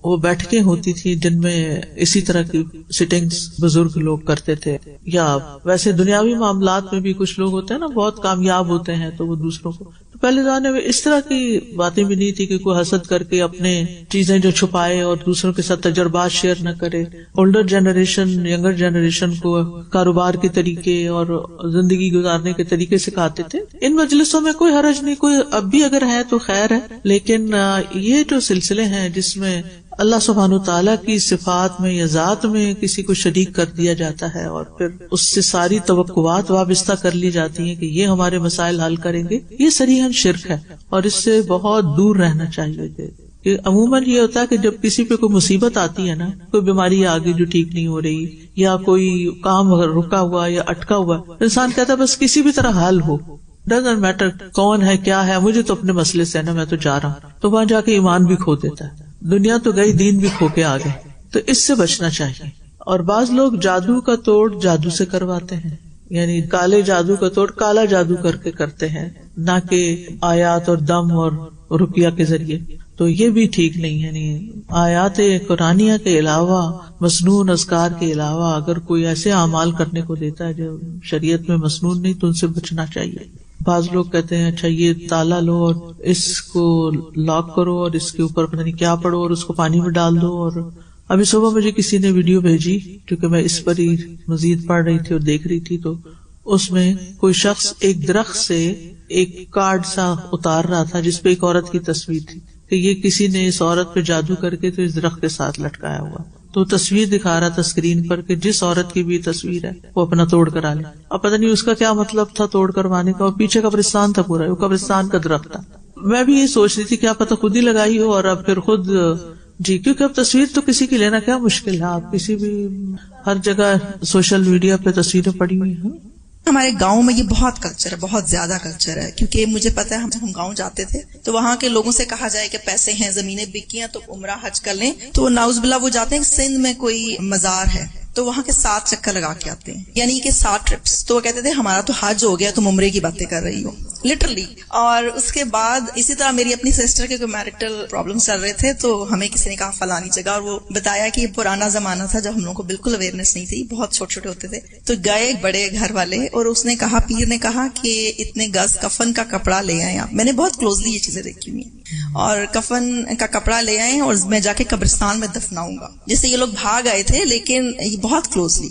وہ بیٹھکیں ہوتی تھی جن میں اسی طرح کی سٹنگز بزرگ لوگ کرتے تھے. یا ویسے دنیاوی معاملات میں بھی کچھ لوگ ہوتے ہیں نا بہت کامیاب ہوتے ہیں, تو وہ دوسروں کو, تو پہلے زمانے میں اس طرح کی باتیں بھی نہیں تھی کہ کوئی حسد کر کے اپنے چیزیں جو چھپائے اور دوسروں کے ساتھ تجربات شیئر نہ کرے. اولڈر جنریشن ینگر جنریشن کو کاروبار کے طریقے اور زندگی گزارنے کے طریقے سکھاتے تھے. ان مجلسوں میں کوئی حرج نہیں, کوئی اب بھی اگر ہے تو خیر ہے, لیکن یہ جو سلسلے ہیں جس میں اللہ سبحانہ وتعالیٰ کی صفات میں یا ذات میں کسی کو شریک کر دیا جاتا ہے اور پھر اس سے ساری توقعات وابستہ کر لی جاتی ہیں کہ یہ ہمارے مسائل حل کریں گے, یہ صریحاً شرک ہے اور اس سے بہت دور رہنا چاہیے. کہ عموماً یہ ہوتا ہے کہ جب کسی پہ کوئی مصیبت آتی ہے نا, کوئی بیماری آ گئی جو ٹھیک نہیں ہو رہی, یا کوئی کام رکا ہوا یا اٹکا ہوا, انسان کہتا ہے بس کسی بھی طرح حل ہو, ڈزنٹ میٹر کون ہے کیا ہے, مجھے تو اپنے مسئلے سے نا, میں تو جا رہا ہوں. تو وہاں جا کے ایمان بھی کھو دیتا ہے, دنیا تو گئی, دین بھی کھو کے آ گئے. تو اس سے بچنا چاہیے. اور بعض لوگ جادو کا توڑ جادو سے کرواتے ہیں, یعنی کالے جادو کا توڑ کالا جادو کر کے کرتے ہیں, نہ کہ آیات اور دم اور رقیہ کے ذریعے. تو یہ بھی ٹھیک نہیں ہے. یعنی آیات قرآنیہ کے علاوہ, مسنون اذکار کے علاوہ اگر کوئی ایسے اعمال کرنے کو دیتا ہے جو شریعت میں مسنون نہیں, تو ان سے بچنا چاہیے. بعض لوگ کہتے ہیں اچھا یہ تالا لو اور اس کو لاک کرو اور اس کے اوپر پتہ نہیں کیا پڑھو اور اس کو پانی میں ڈال دو. اور ابھی صبح مجھے کسی نے ویڈیو بھیجی, کیونکہ میں اس پر ہی مزید پڑھ رہی تھی اور دیکھ رہی تھی, تو اس میں کوئی شخص ایک درخت سے ایک کارڈ سا اتار رہا تھا جس پہ ایک عورت کی تصویر تھی, کہ یہ کسی نے اس عورت پہ جادو کر کے تو اس درخت کے ساتھ لٹکایا ہوا. تو تصویر دکھا رہا تھا اسکرین پر کہ جس عورت کی بھی تصویر ہے وہ اپنا توڑ کرا لے. اب پتہ نہیں اس کا کیا مطلب تھا توڑ کروانے کا, اور پیچھے قبرستان تھا پورا, وہ قبرستان کا درخت تھا. میں بھی یہ سوچ رہی تھی کیا پتہ خود ہی لگائی ہو اور اب پھر خود جی, کیونکہ اب تصویر تو کسی کی لینا کیا مشکل ہے, آپ کسی بھی ہر جگہ سوشل میڈیا پہ تصویریں پڑی ہوئی ہیں. ہمارے گاؤں میں یہ بہت کلچر ہے, بہت زیادہ کلچر ہے, کیونکہ مجھے پتا ہے ہم گاؤں جاتے تھے تو وہاں کے لوگوں سے کہا جائے کہ پیسے ہیں, زمینیں بکی ہیں, تو عمرہ حج کر لیں, تو ناؤز باللہ وہ جاتے ہیں سندھ میں کوئی مزار ہے تو وہاں کے 7 چکر لگا کے آتے ہیں, یعنی کہ 7 ٹرپس. تو وہ کہتے تھے ہمارا تو حج ہو گیا, تم عمرے کی باتیں کر رہی ہو, لٹرلی. اور اس کے بعد اسی طرح میری اپنی سسٹر کے کوئی میرٹل پرابلم چل رہے تھے, تو ہمیں کسی نے کہا فلانی جگہ, اور وہ بتایا کہ یہ پرانا زمانہ تھا جب ہم لوگوں کو بالکل اویئرنیس نہیں تھی, بہت چھوٹے چھوٹے ہوتے تھے. تو گئے بڑے گھر والے, اور اس نے کہا, پیر نے کہا کہ اتنے گز کفن کا کپڑا لے آئے آپ. میں نے بہت کلوزلی یہ چیزیں دیکھی ہوئی ہیں, اور کفن کا کپڑا لے آئے اور میں جا کے قبرستان میں دفناؤں گا. جس سے یہ لوگ بھاگ آئے تھے, لیکن یہ بہت کلوزلی.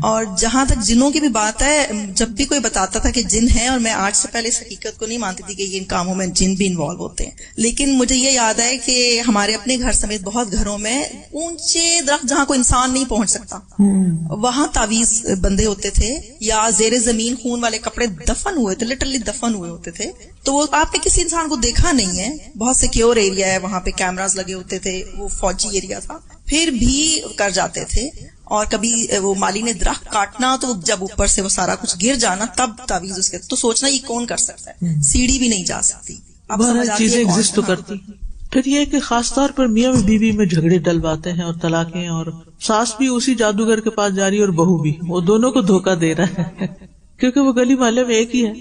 اور جہاں تک جنوں کی بھی بات ہے, جب بھی کوئی بتاتا تھا کہ جن ہے, اور میں آج سے پہلے اس حقیقت کو نہیں مانتی تھی کہ ان کاموں میں جن بھی انوالو ہوتے ہیں, لیکن مجھے یہ یاد ہے کہ ہمارے اپنے گھر سمیت بہت گھروں میں اونچے درخت جہاں کوئی انسان نہیں پہنچ سکتا, وہاں تعویذ بندے ہوتے تھے, یا زیر زمین خون والے کپڑے دفن ہوئے تھے, لٹرلی دفن ہوئے ہوتے تھے. تو وہ آپ نے کسی انسان کو دیکھا نہیں ہے, بہت سیکیور ایریا ہے, وہاں پہ کیمراز لگے ہوتے تھے, وہ فوجی ایریا تھا, پھر بھی کر جاتے تھے. اور کبھی وہ مالی نے درخت کاٹنا تو جب اوپر سے وہ سارا کچھ گر جانا تب تعویذ اس کے, تو سوچنا یہ کون کر سکتا ہے, سیڑھی بھی نہیں جا سکتی. اب چیزیں ایگزسٹ تو کرتی. پھر یہ کہ خاص طور پر میاں بیوی میں جھگڑے ڈلواتے ہیں اور طلاقیں, اور ساس بھی اسی جادوگر کے پاس جا رہی ہے اور بہو بھی, وہ دونوں کو دھوکہ دے رہا ہے کیونکہ وہ گلی محلے میں ایک ہی ہے.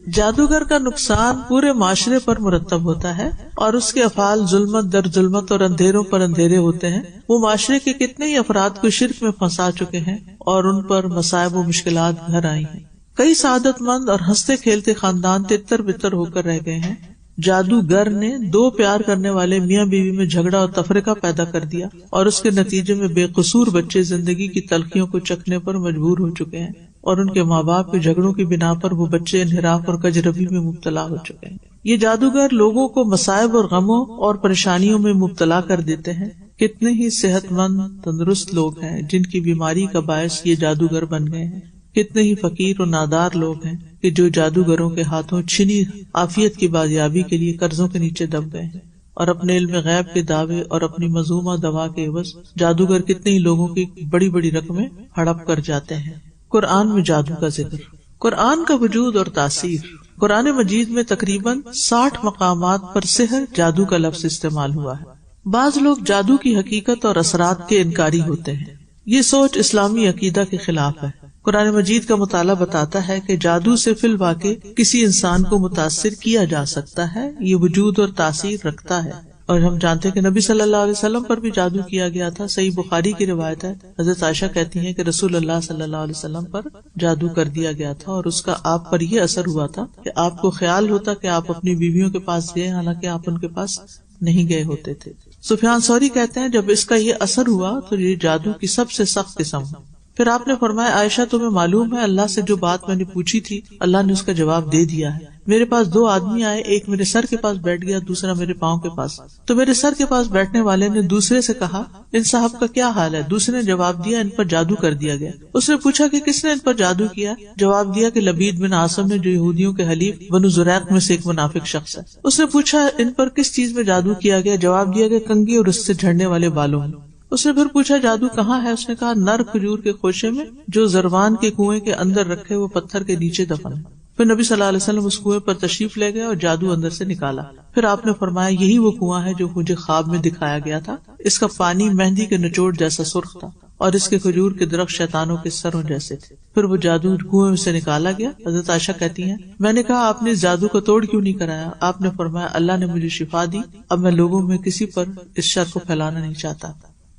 جادوگر کا نقصان پورے معاشرے پر مرتب ہوتا ہے, اور اس کے افعال ظلمت در ظلمت اور اندھیروں پر اندھیرے ہوتے ہیں. وہ معاشرے کے کتنے ہی افراد کو شرک میں پھنسا چکے ہیں اور ان پر مصائب و مشکلات گھر آئی ہیں. کئی سعادت مند اور ہنستے کھیلتے خاندان تتر بتر ہو کر رہ گئے ہیں. جادوگر نے 2 پیار کرنے والے میاں بیوی میں جھگڑا اور تفرقہ پیدا کر دیا, اور اس کے نتیجے میں بے قصور بچے زندگی کی تلخیوں کو چکھنے پر مجبور ہو چکے ہیں, اور ان کے ماں باپ کے جھگڑوں کی بنا پر وہ بچے انحراف اور کجربی میں مبتلا ہو چکے ہیں. یہ جادوگر لوگوں کو مصائب اور غموں اور پریشانیوں میں مبتلا کر دیتے ہیں. کتنے ہی صحت مند تندرست لوگ ہیں جن کی بیماری کا باعث یہ جادوگر بن گئے ہیں. کتنے ہی فقیر اور نادار لوگ ہیں کہ جو جادوگروں کے ہاتھوں چھنی عافیت کی بازیابی کے لیے قرضوں کے نیچے دب گئے ہیں. اور اپنے علم غیب کے دعوے اور اپنی مذمومہ دوا کے عوض جادوگر کتنے ہی لوگوں کی بڑی بڑی رقمیں ہڑپ کر جاتے ہیں۔ قرآن میں جادو کا ذکر، قرآن کا وجود اور تاثیر۔ قرآن مجید میں تقریباً 60 مقامات پر سحر، جادو کا لفظ استعمال ہوا ہے۔ بعض لوگ جادو کی حقیقت اور اثرات کے انکاری ہوتے ہیں، یہ سوچ اسلامی عقیدہ کے خلاف ہے۔ قرآن مجید کا مطالعہ بتاتا ہے کہ جادو سے فی الواقع کسی انسان کو متاثر کیا جا سکتا ہے، یہ وجود اور تاثیر رکھتا ہے۔ اور ہم جانتے ہیں کہ نبی صلی اللہ علیہ وسلم پر بھی جادو کیا گیا تھا۔ صحیح بخاری کی روایت ہے، حضرت عائشہ کہتی ہیں کہ رسول اللہ صلی اللہ علیہ وسلم پر جادو کر دیا گیا تھا اور اس کا آپ پر یہ اثر ہوا تھا کہ آپ کو خیال ہوتا کہ آپ اپنی بیویوں کے پاس گئے، حالانکہ آپ ان کے پاس نہیں گئے ہوتے تھے۔ سفیان ثوری کہتے ہیں جب اس کا یہ اثر ہوا تو یہ جادو کی سب سے سخت قسم ہے۔ پھر آپ نے فرمایا، عائشہ تمہیں معلوم ہے اللہ سے جو بات میں نے پوچھی تھی اللہ نے اس کا جواب دے دیا ہے۔ میرے پاس 2 آدمی آئے، ایک میرے سر کے پاس بیٹھ گیا، دوسرا میرے پاؤں کے پاس۔ تو میرے سر کے پاس بیٹھنے والے نے دوسرے سے کہا ان صاحب کا کیا حال ہے؟ دوسرے نے جواب دیا ان پر جادو کر دیا گیا۔ اس نے پوچھا کہ کس نے ان پر جادو کیا؟ جواب دیا کہ لبید بن عاصم نے، جو یہودیوں کے حلیف بنو زریق میں سے ایک منافق شخص ہے۔ اس نے پوچھا ان پر کس چیز میں جادو کیا گیا؟ جواب دیا کہ کنگھی اور اس سے جھڑنے والے بالوں میں۔ اس نے پھر پوچھا جادو کہاں ہے؟ اس نے کہا نر کھجور کے خوشے میں جو زروان کے کنویں کے اندر رکھے وہ پتھر کے نیچے دفن ہے۔ پھر نبی صلی اللہ علیہ وسلم اس کنویں پر تشریف لے گئے اور جادو اندر سے نکالا۔ پھر آپ نے فرمایا یہی وہ کنواں ہے جو مجھے خواب میں دکھایا گیا تھا، اس کا پانی مہندی کے نچوڑ جیسا سرخ تھا اور اس کے کھجور کے درخت شیطانوں کے سروں جیسے تھے۔ پھر وہ جادو کنویں سے نکالا گیا۔ حضرت عائشہ کہتی ہیں میں نے کہا آپ نے اس جادو کو توڑ کیوں نہیں کرایا؟ آپ نے فرمایا اللہ نے مجھے شفا دی، اب میں لوگوں میں کسی پر اس شر کو پھیلانا نہیں چاہتا۔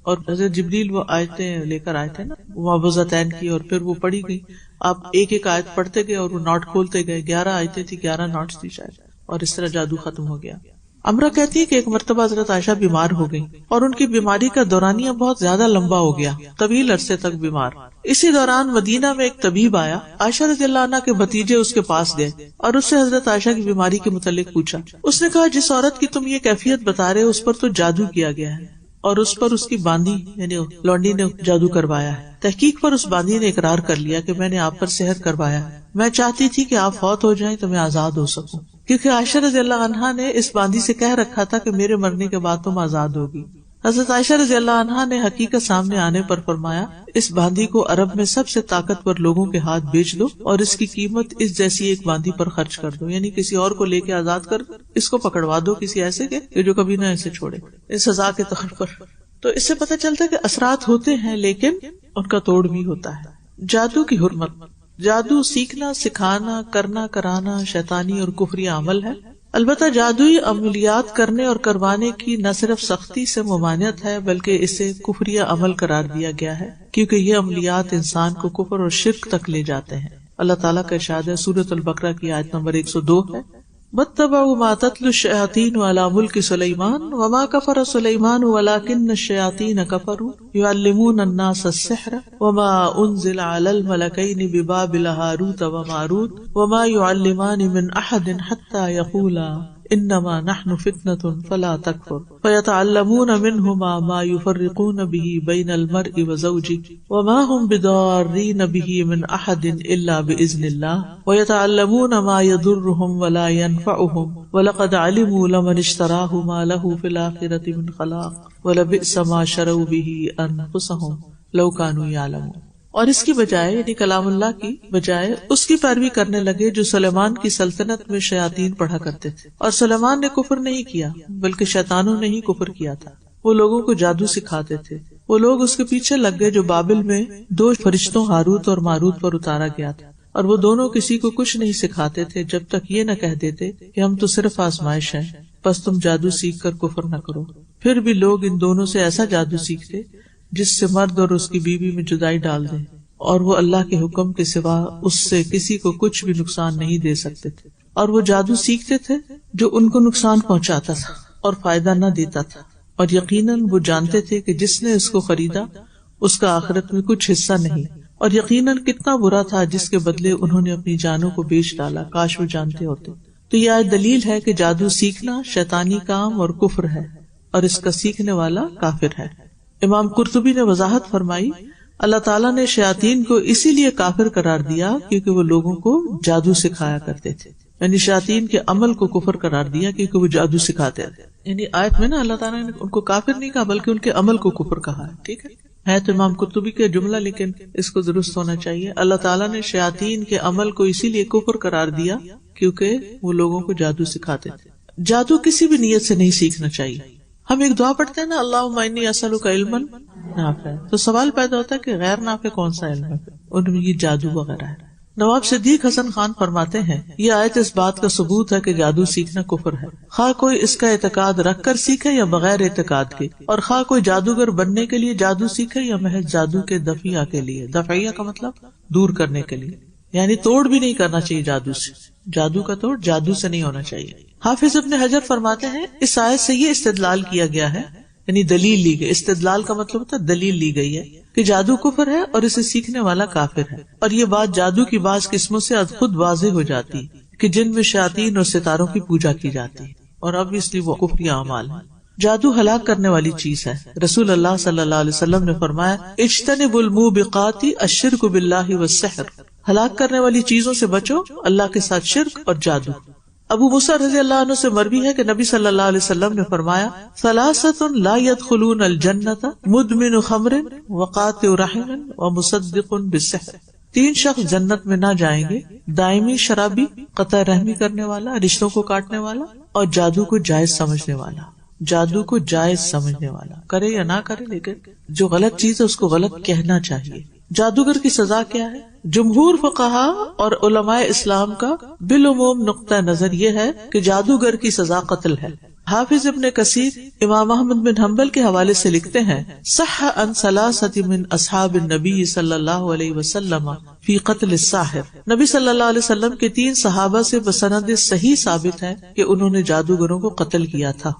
اور حضرت جبریل وہ آیتیں لے کر آئے تھے نا معوذتین کی، اور پھر وہ پڑھی گئی، آپ ایک ایک آیت پڑھتے گئے اور وہ نوٹ کھولتے گئے، 11 آیتیں تھی، 11 نوٹس تھی شاید، اور اس طرح جادو ختم ہو گیا۔ امرا کہتی ہے کہ ایک مرتبہ حضرت عائشہ بیمار ہو گئی اور ان کی بیماری کا دورانیہ بہت زیادہ لمبا ہو گیا، طویل عرصے تک بیمار۔ اسی دوران مدینہ میں ایک طبیب آیا، عائشہ رضی اللہ عنہ کے بھتیجے اس کے پاس گئے اور اس سے حضرت عائشہ کی بیماری کے متعلق پوچھا۔ اس نے کہا جس عورت کی تم یہ کیفیت بتا رہے اس پر تو جادو کیا گیا ہے اور اس پر اس کی باندی یعنی لونڈی نے جادو کروایا ہے۔ تحقیق پر اس باندی نے اقرار کر لیا کہ میں نے آپ پر سحر کروایا ہے، میں چاہتی تھی کہ آپ فوت ہو جائیں تو میں آزاد ہو سکوں، کیونکہ عائشہ رضی اللہ عنہا نے اس باندی سے کہہ رکھا تھا کہ میرے مرنے کے بعد تم آزاد ہوگی۔ حضرت عائشہ رضی اللہ عنہا نے حقیقت سامنے آنے پر فرمایا اس باندی کو عرب میں سب سے طاقتور لوگوں کے ہاتھ بیچ دو اور اس کی قیمت اس جیسی ایک باندی پر خرچ کر دو، یعنی کسی اور کو لے کے آزاد کر اس کو پکڑوا دو، کسی ایسے کے جو کبھی نہ اسے چھوڑے، اس سزا کے طور پر۔ تو اس سے پتہ چلتا ہے کہ اثرات ہوتے ہیں لیکن ان کا توڑ بھی ہوتا ہے۔ جادو کی حرمت، جادو سیکھنا، سکھانا، کرنا، کرانا شیطانی اور کفری عمل ہے۔ البتہ جادوئی عملیات کرنے اور کروانے کی نہ صرف سختی سے ممانعت ہے بلکہ اسے کفری عمل قرار دیا گیا ہے، کیونکہ یہ عملیات انسان کو کفر اور شرک تک لے جاتے ہیں۔ اللہ تعالیٰ کا ارشاد ہے، سورۃ البقرہ کی آیت نمبر 102 ہے، وَاتَّبَعُوا مَا تَتْلُو الشَّيَاطِينُ عَلَى مُلْكِ سُلَيْمَانَ وَمَا كَفَرَ سُلَيْمَانُ وَلَكِنَّ الشَّيَاطِينَ كَفَرُوا يُعَلِّمُونَ النَّاسَ السِّحْرَ وَمَا أُنزِلَ عَلَى الْمَلَكَيْنِ بِبَابِلَ هَارُوتَ وَمَارُوتَ وَمَا يُعَلِّمَانِ مِنْ أَحَدٍ حَتَّى يَقُولَا انما نحن فتنة فلا تكفر فيتعلمون منهما ما يفرقون به بين المرء وزوجه وما هم بضارين به من احد الا باذن الله ويتعلمون ما يضرهم ولا ينفعهم ولقد علموا لمن اشتراه ما له في الآخرة من خلاق ولبئس ما شروا به انفسهم لو كانوا يعلمون۔ اور اس کی بجائے یعنی کلام اللہ کی بجائے اس کی پیروی کرنے لگے جو سلیمان کی سلطنت میں شیاطین پڑھا کرتے تھے، اور سلیمان نے کفر نہیں کیا بلکہ شیطانوں نے ہی کفر کیا تھا۔ وہ لوگوں کو جادو سکھاتے تھے، وہ لوگ اس کے پیچھے لگ گئے جو بابل میں 2 فرشتوں ہاروت اور ماروت پر اتارا گیا تھا، اور وہ دونوں کسی کو کچھ نہیں سکھاتے تھے جب تک یہ نہ کہہ دیتے کہ ہم تو صرف آزمائش ہیں، بس تم جادو سیکھ کر کفر نہ کرو۔ پھر بھی لوگ ان دونوں سے ایسا جادو سیکھتے جس سے مرد اور اس کی بیوی میں جدائی ڈال دیں، اور وہ اللہ کے حکم کے سوا اس سے کسی کو کچھ بھی نقصان نہیں دے سکتے تھے، اور وہ جادو سیکھتے تھے جو ان کو نقصان پہنچاتا تھا اور فائدہ نہ دیتا تھا، اور یقیناً وہ جانتے تھے کہ جس نے اس کو خریدا اس کا آخرت میں کچھ حصہ نہیں، اور یقیناً کتنا برا تھا جس کے بدلے انہوں نے اپنی جانوں کو بیچ ڈالا، کاش وہ جانتے ہوتے۔ تو یہ آیت دلیل ہے کہ جادو سیکھنا شیطانی کام اور کفر ہے، اور اس کا سیکھنے والا کافر ہے۔ امام قرطبی نے وضاحت فرمائی، اللہ تعالیٰ نے شیاطین کو اسی لیے کافر قرار دیا کیونکہ وہ لوگوں کو جادو سکھایا کرتے تھے، یعنی شیاطین کے عمل کو کفر قرار دیا کیونکہ وہ جادو سکھاتے تھے. یعنی آیت میں نا اللہ تعالیٰ نے ان کو کافر نہیں کہا بلکہ ان کے عمل کو کفر کہا ہے. ٹھیک ہے تو امام قرطبی کا جملہ لیکن اس کو درست ہونا چاہیے. اللہ تعالیٰ نے شیاطین کے عمل کو اسی لیے کفر قرار دیا کیونکہ وہ لوگوں کو جادو سکھاتے تھے. جادو کسی بھی نیت سے نہیں سیکھنا چاہیے. ہم ایک دعا پڑھتے ہیں نا اللہم انی اسألک علما نافعا، تو سوال پیدا ہوتا ہے کہ غیر نافع کون سا علم ہے؟ ان میں یہ جادو وغیرہ ہے. نواب صدیق حسن خان فرماتے ہیں یہ آیت اس بات کا ثبوت ہے کہ جادو سیکھنا کفر ہے، خواہ کوئی اس کا اعتقاد رکھ کر سیکھے یا بغیر اعتقاد کے، اور خواہ کوئی جادوگر بننے کے لیے جادو سیکھے یا محض جادو کے دفعیہ کے لیے. دفعیہ کا مطلب دور کرنے کے لیے، یعنی توڑ بھی نہیں کرنا چاہیے جادو سے. جادو کا توڑ جادو سے نہیں ہونا چاہیے. حافظ ابن حجر فرماتے ہیں اس آیت سے یہ استدلال کیا گیا ہے، یعنی دلیل لی گئی. استدلال کا مطلب ہوتا ہے دلیل لی گئی ہے کہ جادو کفر ہے اور اسے سیکھنے والا کافر ہے. اور یہ بات جادو کی بعض قسموں سے خود واضح ہو جاتی کہ جن میں شیاطین اور ستاروں کی پوجا کی جاتی ہے، اور اب اس لیے وہ کفری اعمال ہیں. جادو ہلاک کرنے والی چیز ہے. رسول اللہ صلی اللہ علیہ وسلم نے فرمایا اجتنبوا الموبقات الشرک باللہ والسحر، ہلاک کرنے والی چیزوں سے بچو، اللہ کے ساتھ شرک اور جادو. ابو موسیٰ رضی اللہ عنہ سے مروی ہے کہ نبی صلی اللہ علیہ وسلم نے فرمایا ثلاثۃ لا يدخلون الجنۃ مدمن خمر وقاطع رحم ومصدق بالسحر. 3 شخص جنت میں نہ جائیں گے، دائمی شرابی، قطع رحمی کرنے والا، رشتوں کو کاٹنے والا، اور جادو کو جائز سمجھنے والا. جادو کو جائز سمجھنے والا، کرے یا نہ کرے لیکن جو غلط چیز ہے اس کو غلط کہنا چاہیے. جادوگر کی سزا کیا ہے؟ جمہور فقہا اور علماء اسلام کا بالعموم نقطہ نظر یہ ہے کہ جادوگر کی سزا قتل ہے. حافظ ابن کثیر امام احمد بن حنبل کے حوالے سے لکھتے ہیں صح عن ثلاثۃ من اصحاب النبی صلی اللہ علیہ وسلم فی قتل الساحر. نبی صلی اللہ علیہ وسلم کے 3 صحابہ سے بسند صحیح ثابت ہے کہ انہوں نے جادوگروں کو قتل کیا تھا.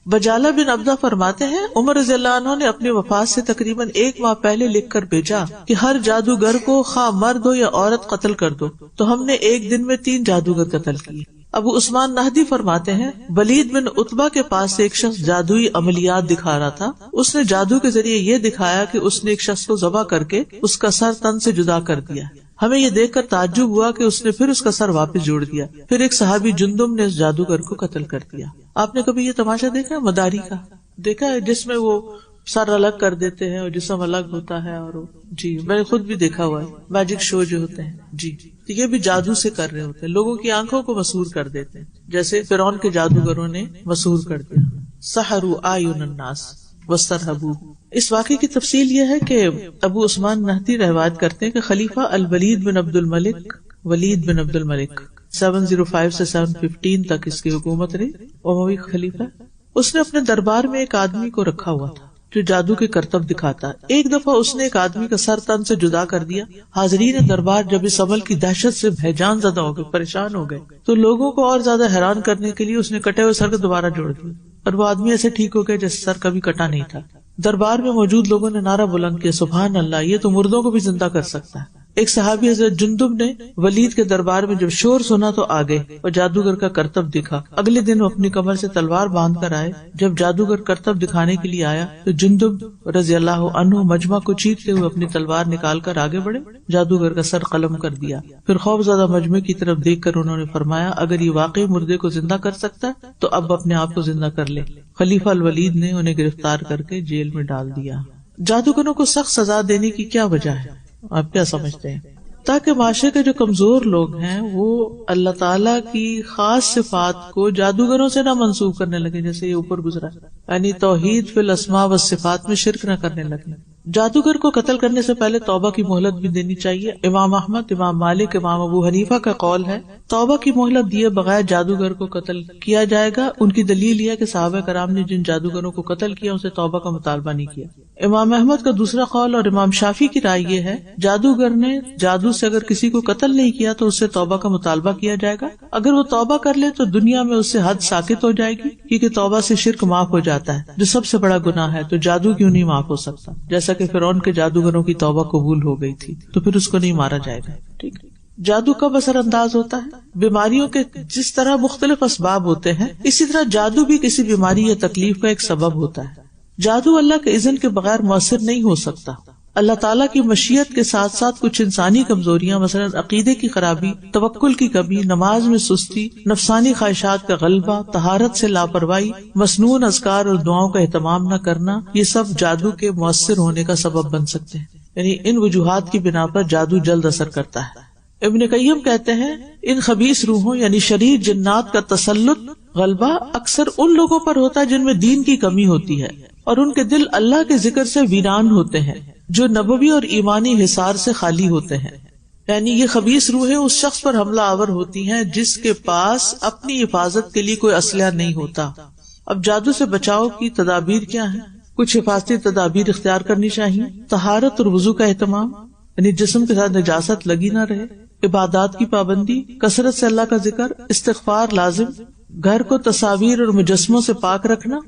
بجالہ بن عبدہ فرماتے ہیں عمر رضی اللہ عنہ نے اپنی وفات سے تقریباً 1 ماہ پہلے لکھ کر بھیجا کہ ہر جادوگر کو خواہ مرد ہو یا عورت قتل کر دو، تو ہم نے ایک دن میں 3 جادوگر قتل کیے. ابو عثمان نہدی فرماتے ہیں ولید بن عتبہ کے پاس سے ایک شخص جادوئی عملیات دکھا رہا تھا. اس نے جادو کے ذریعے یہ دکھایا کہ اس نے ایک شخص کو ذبح کر کے اس کا سر تن سے جدا کر دیا. ہمیں یہ دیکھ کر تعجب ہوا کہ اس نے پھر اس کا سر واپس جوڑ دیا. پھر ایک صحابی جندب نے اس جادوگر کو قتل کر دیا. آپ نے کبھی یہ تماشا دیکھا ہے مداری کا؟ دیکھا ہے جس میں وہ سر الگ کر دیتے ہیں اور جسم الگ ہوتا ہے، اور جی میں نے خود بھی دیکھا ہوا ہے میجک شو جو ہوتے ہیں. جی تو یہ بھی جادو سے کر رہے ہوتے ہیں، لوگوں کی آنکھوں کو مسحور کر دیتے ہیں جیسے فرعون کے جادوگروں نے مسحور کر دیا. سحروا اعین الناس واسترهبوا. اس واقعے کی تفصیل یہ ہے کہ ابو عثمان نہدی روایت کرتے ہیں کہ خلیفہ الولید بن عبد الملک، ولید بن عبد الملک 705 سے 715 تک اس کی حکومت رہی، اموی خلیفہ. اس نے اپنے دربار میں ایک آدمی کو رکھا ہوا تھا جو جادو کے کرتب دکھاتا. ایک دفعہ اس نے ایک آدمی کا سر تن سے جدا کر دیا. حاضرین دربار جب اس عمل کی دہشت سے بھیجان زدہ ہو گئے، پریشان ہو گئے، تو لوگوں کو اور زیادہ حیران کرنے کے لیے اس نے کٹے ہوئے سر کو دوبارہ جوڑ دیا، اور وہ آدمی ایسے ٹھیک ہو گیا جیسے سر کبھی کٹا نہیں تھا. دربار میں موجود لوگوں نے نعرہ بلند کیا سبحان اللہ، یہ تو مردوں کو بھی زندہ کر سکتا ہے. ایک صحابی حضرت جندب نے ولید کے دربار میں جب شور سنا تو آگے اور جادوگر کا کرتب دکھا. اگلے دن وہ اپنی کمر سے تلوار باندھ کر آئے. جب جادوگر کرتب دکھانے کے لیے آیا تو جندب رضی اللہ عنہ مجمع کو چیرتے ہوئے اپنی تلوار نکال کر آگے بڑھے. جادوگر کا سر قلم کر دیا. پھر خوف زدہ مجمع کی طرف دیکھ کر انہوں نے فرمایا اگر یہ واقعی مردے کو زندہ کر سکتا ہے تو اب اپنے آپ کو زندہ کر لے. خلیفہ الولید نے انہیں گرفتار کر کے جیل میں ڈال دیا. جادوگروں کو سخت سزا دینے کی کیا وجہ ہے؟ آپ کیا سمجھتے ہیں؟ تاکہ معاشرے کے جو کمزور لوگ ہیں وہ اللہ تعالیٰ کی خاص صفات کو جادوگروں سے نہ منسوخ کرنے لگے، جیسے یہ اوپر گزرا، یعنی توحید فی الاسماء والصفات میں شرک نہ کرنے لگے. جادوگر کو قتل کرنے سے پہلے توبہ کی مہلت بھی دینی چاہیے. امام احمد، امام مالک، امام ابو حنیفہ کا قول ہے توبہ کی مہلت دیے بغیر جادوگر کو قتل کیا جائے گا. ان کی دلیل یہ ہے کہ صحابہ کرام نے جن جادوگروں کو قتل کیا ان سے توبہ کا مطالبہ نہیں کیا. امام احمد کا دوسرا قول اور امام شافعی کی رائے یہ ہے جادوگر نے جادو سے اگر کسی کو قتل نہیں کیا تو اس سے توبہ کا مطالبہ کیا جائے گا. اگر وہ توبہ کر لے تو دنیا میں اس سے حد ساکت ہو جائے گی، کیونکہ توبہ سے شرک معاف ہو جاتا ہے جو سب سے بڑا گناہ ہے. تو جادو کیوں نہیں معاف ہو سکتا؟ جیسا کہ فرعون کے جادوگروں کی توبہ قبول ہو گئی تھی تو پھر اس کو نہیں مارا جائے گا. ٹھیک. جادو کب اثر انداز ہوتا ہے؟ بیماریوں کے جس طرح مختلف اسباب ہوتے ہیں اسی طرح جادو بھی کسی بیماری یا تکلیف کا ایک سبب ہوتا ہے. جادو اللہ کے اذن کے بغیر مؤثر نہیں ہو سکتا. اللہ تعالیٰ کی مشیت کے ساتھ ساتھ کچھ انسانی کمزوریاں، مثلا عقیدے کی خرابی، توکل کی کمی، نماز میں سستی، نفسانی خواہشات کا غلبہ، طہارت سے لاپرواہی، مسنون اذکار اور دعاؤں کا اہتمام نہ کرنا، یہ سب جادو کے مؤثر ہونے کا سبب بن سکتے ہیں. یعنی ان وجوہات کی بنا پر جادو جلد اثر کرتا ہے. ابن قیم کہتے ہیں ان خبیث روحوں یعنی شریر جنات کا تسلط، غلبہ اکثر ان لوگوں پر ہوتا ہے جن میں دین کی کمی ہوتی ہے اور ان کے دل اللہ کے ذکر سے ویران ہوتے ہیں، جو نبوی اور ایمانی حصار سے خالی ہوتے ہیں. یعنی یہ خبیث روحیں اس شخص پر حملہ آور ہوتی ہیں جس کے پاس اپنی حفاظت کے لیے کوئی اسلحہ نہیں ہوتا. اب جادو سے بچاؤ کی تدابیر کیا ہیں؟ کچھ حفاظتی تدابیر اختیار کرنی چاہیے. طہارت اور وضو کا اہتمام، یعنی جسم کے ساتھ نجاست لگی نہ رہے. عبادات کی پابندی، کثرت سے اللہ کا ذکر، استغفار لازم. گھر کو تصاویر اور مجسموں سے پاک رکھنا.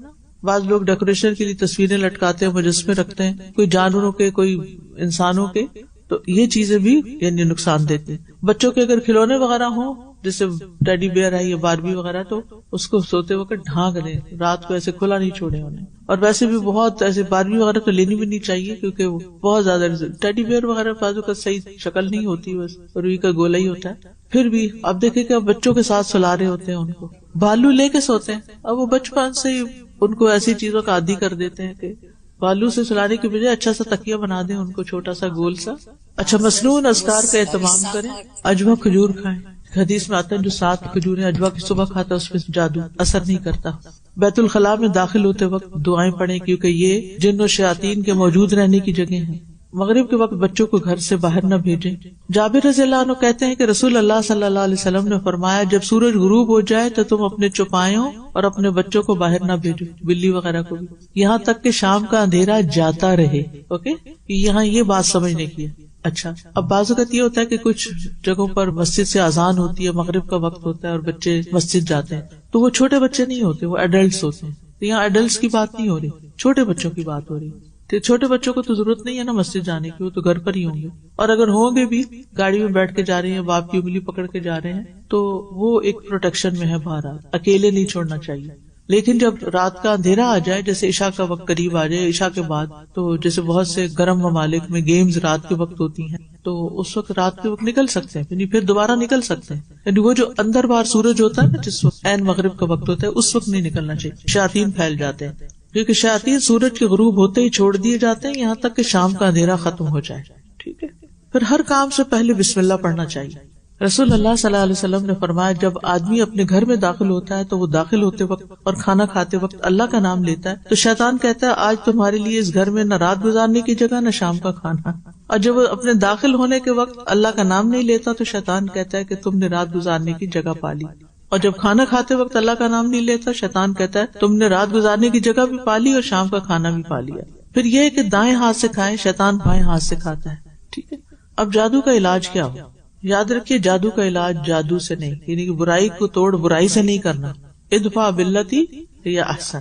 بعض لوگ ڈیکوریشن کے لیے تصویریں لٹکاتے ہیں، مجسمے رکھتے ہیں، کوئی جانوروں کے، کوئی انسانوں کے، تو یہ چیزیں بھی یعنی نقصان دیتے ہیں. بچوں کے اگر کھلونے وغیرہ ہوں، جیسے ٹیڈی بیئر ہے یا باربی وغیرہ، تو اس کو سوتے وقت ڈھانک لیں، رات کو ایسے کھلا نہیں چھوڑے انہیں. اور ویسے بھی بہت ایسے باربی وغیرہ تو لینی بھی نہیں چاہیے، کیونکہ وہ بہت زیادہ ٹیڈی بیئر وغیرہ بازو کا صحیح شکل نہیں ہوتی، بس روئی کا گولا ہی ہوتا ہے. پھر بھی اب دیکھیں کہ اب بچوں کے ساتھ سلا رہے ہوتے ہیں ان کو، بالو لے کے سوتے ہیں. اب وہ بچپن سے ہی ان کو ایسی چیزوں کا عادی کر دیتے ہیں کہ بالو سے سلانے کی بجائے اچھا سا تکیہ بنا دیں ان کو، چھوٹا سا گول سا. اچھا، مسنون اذکار کا اہتمام کریں. اجوا کھجور کھائیں. حدیث میں آتا ہے جو 7 کھجوریں اجوا کی صبح کھاتا ہے اس پہ جادو اثر نہیں کرتا. بیت الخلاء میں داخل ہوتے وقت دعائیں پڑھیں، کیونکہ یہ جن و شیاطین کے موجود رہنے کی جگہ ہیں. مغرب کے وقت بچوں کو گھر سے باہر نہ بھیجیں. جابر رضی اللہ عنہ کہتے ہیں کہ رسول اللہ صلی اللہ علیہ وسلم نے فرمایا جب سورج غروب ہو جائے تو تم اپنے چوپایوں اور اپنے بچوں کو باہر نہ بھیجو، بلی وغیرہ کو بھی، یہاں تک کہ شام کا اندھیرا جاتا رہے. اوکے، یہاں یہ بات سمجھنے کی ہے. اچھا، اب بعض اوقات یہ ہوتا ہے کہ کچھ جگہوں پر مسجد سے اذان ہوتی ہے، مغرب کا وقت ہوتا ہے اور بچے مسجد جاتے ہیں، تو وہ چھوٹے بچے نہیں ہوتے، وہ ایڈلٹس ہوتے ہیں. تو یہاں ایڈلٹس کی بات نہیں ہو رہی، چھوٹے بچوں کی بات ہو رہی. تو چھوٹے بچوں کو تو ضرورت نہیں ہے نا مسجد جانے کی، وہ تو گھر پر ہی ہوں گے. اور اگر ہوں گے بھی، گاڑی میں بیٹھ کے جا رہے ہیں، باپ کی انگلی پکڑ کے جا رہے ہیں، تو وہ ایک پروٹیکشن میں ہے. بہرحال اکیلے نہیں چھوڑنا چاہیے. لیکن جب رات کا اندھیرا آ جائے، جیسے عشاء کا وقت قریب آ جائے، عشاء کے بعد، تو جیسے بہت سے گرم ممالک میں گیمز رات کے وقت ہوتی ہیں، تو اس وقت رات کے وقت نکل سکتے ہیں، یعنی پھر دوبارہ نکل سکتے ہیں. یعنی وہ جو اندر باہر سورج ہوتا ہے نا، جس وقت عین مغرب کا وقت ہوتا ہے، اس وقت نہیں نکلنا چاہیے. شیاطین پھیل جاتے ہیں، کیونکہ شیاطین سورج کے غروب ہوتے ہی چھوڑ دیے جاتے ہیں یہاں تک کہ شام کا اندھیرا ختم ہو جائے. ٹھیک ہے. پھر ہر کام سے پہلے بسم اللہ پڑھنا چاہیے. رسول اللہ صلی اللہ علیہ وسلم نے فرمایا جب آدمی اپنے گھر میں داخل ہوتا ہے تو وہ داخل ہوتے وقت اور کھانا کھاتے وقت اللہ کا نام لیتا ہے تو شیطان کہتا ہے آج تمہارے لیے اس گھر میں نہ رات گزارنے کی جگہ نہ شام کا کھانا. اور جب وہ اپنے داخل ہونے کے وقت اللہ کا نام نہیں لیتا تو شیطان کہتا ہے کہ تم نے رات گزارنے کی جگہ پا لی. اور جب کھانا کھاتے وقت اللہ کا نام نہیں لیتا شیطان کہتا ہے تم نے رات گزارنے کی جگہ بھی پا لی اور شام کا کھانا بھی پا لیا. پھر یہ ہے کہ دائیں ہاتھ سے کھائیں، شیطان بائیں ہاتھ سے کھاتا ہے. ٹھیک ہے. اب جادو کا علاج کیا ہو؟ یاد رکھیے جادو کا علاج جادو سے نہیں، یعنی کہ برائی کو توڑ برائی سے نہیں کرنا. ادفع باللتی یا احسن،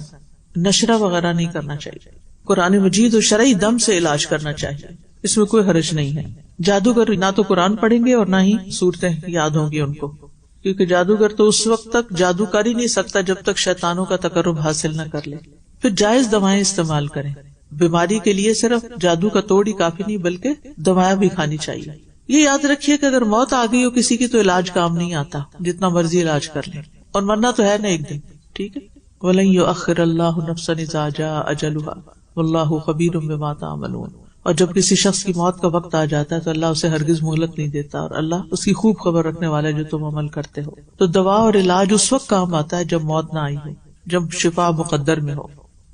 نشرہ وغیرہ نہیں کرنا چاہیے. قرآن مجید اور شرعی دم سے علاج کرنا چاہیے، اس میں کوئی حرج نہیں ہے. جادوگر نہ تو قرآن پڑھیں گے اور نہ ہی صورتیں یاد ہوں گی ان کو، کیونکہ جادوگر تو اس وقت تک جادو کر ہی نہیں سکتا جب تک شیطانوں کا تقرب حاصل نہ کر لے. پھر جائز دوائیں استعمال کریں. بیماری کے لیے صرف جادو کا توڑ ہی کافی نہیں بلکہ دوائیں بھی کھانی چاہیے. یہ یاد رکھیے کہ اگر موت آ گئی ہو کسی کی تو علاج کام نہیں آتا، جتنا مرضی علاج کر لیں، اور مرنا تو ہے نا ایک دن. ٹھیک ہے. وَلَن يُؤَخِّرَ اللَّهُ نَفْسًا إِذَا جَاءَ أَجَلُهَا وَاللَّهُ خَبِيرٌ بِمَا تَعْمَلُونَ. اور جب کسی شخص کی موت کا وقت آ جاتا ہے تو اللہ اسے ہرگز مہلت نہیں دیتا، اور اللہ اس کی خوب خبر رکھنے والا ہے جو تم عمل کرتے ہو. تو دوا اور علاج اس وقت کام آتا ہے جب موت نہ آئی ہو، جب شفا مقدر میں ہو.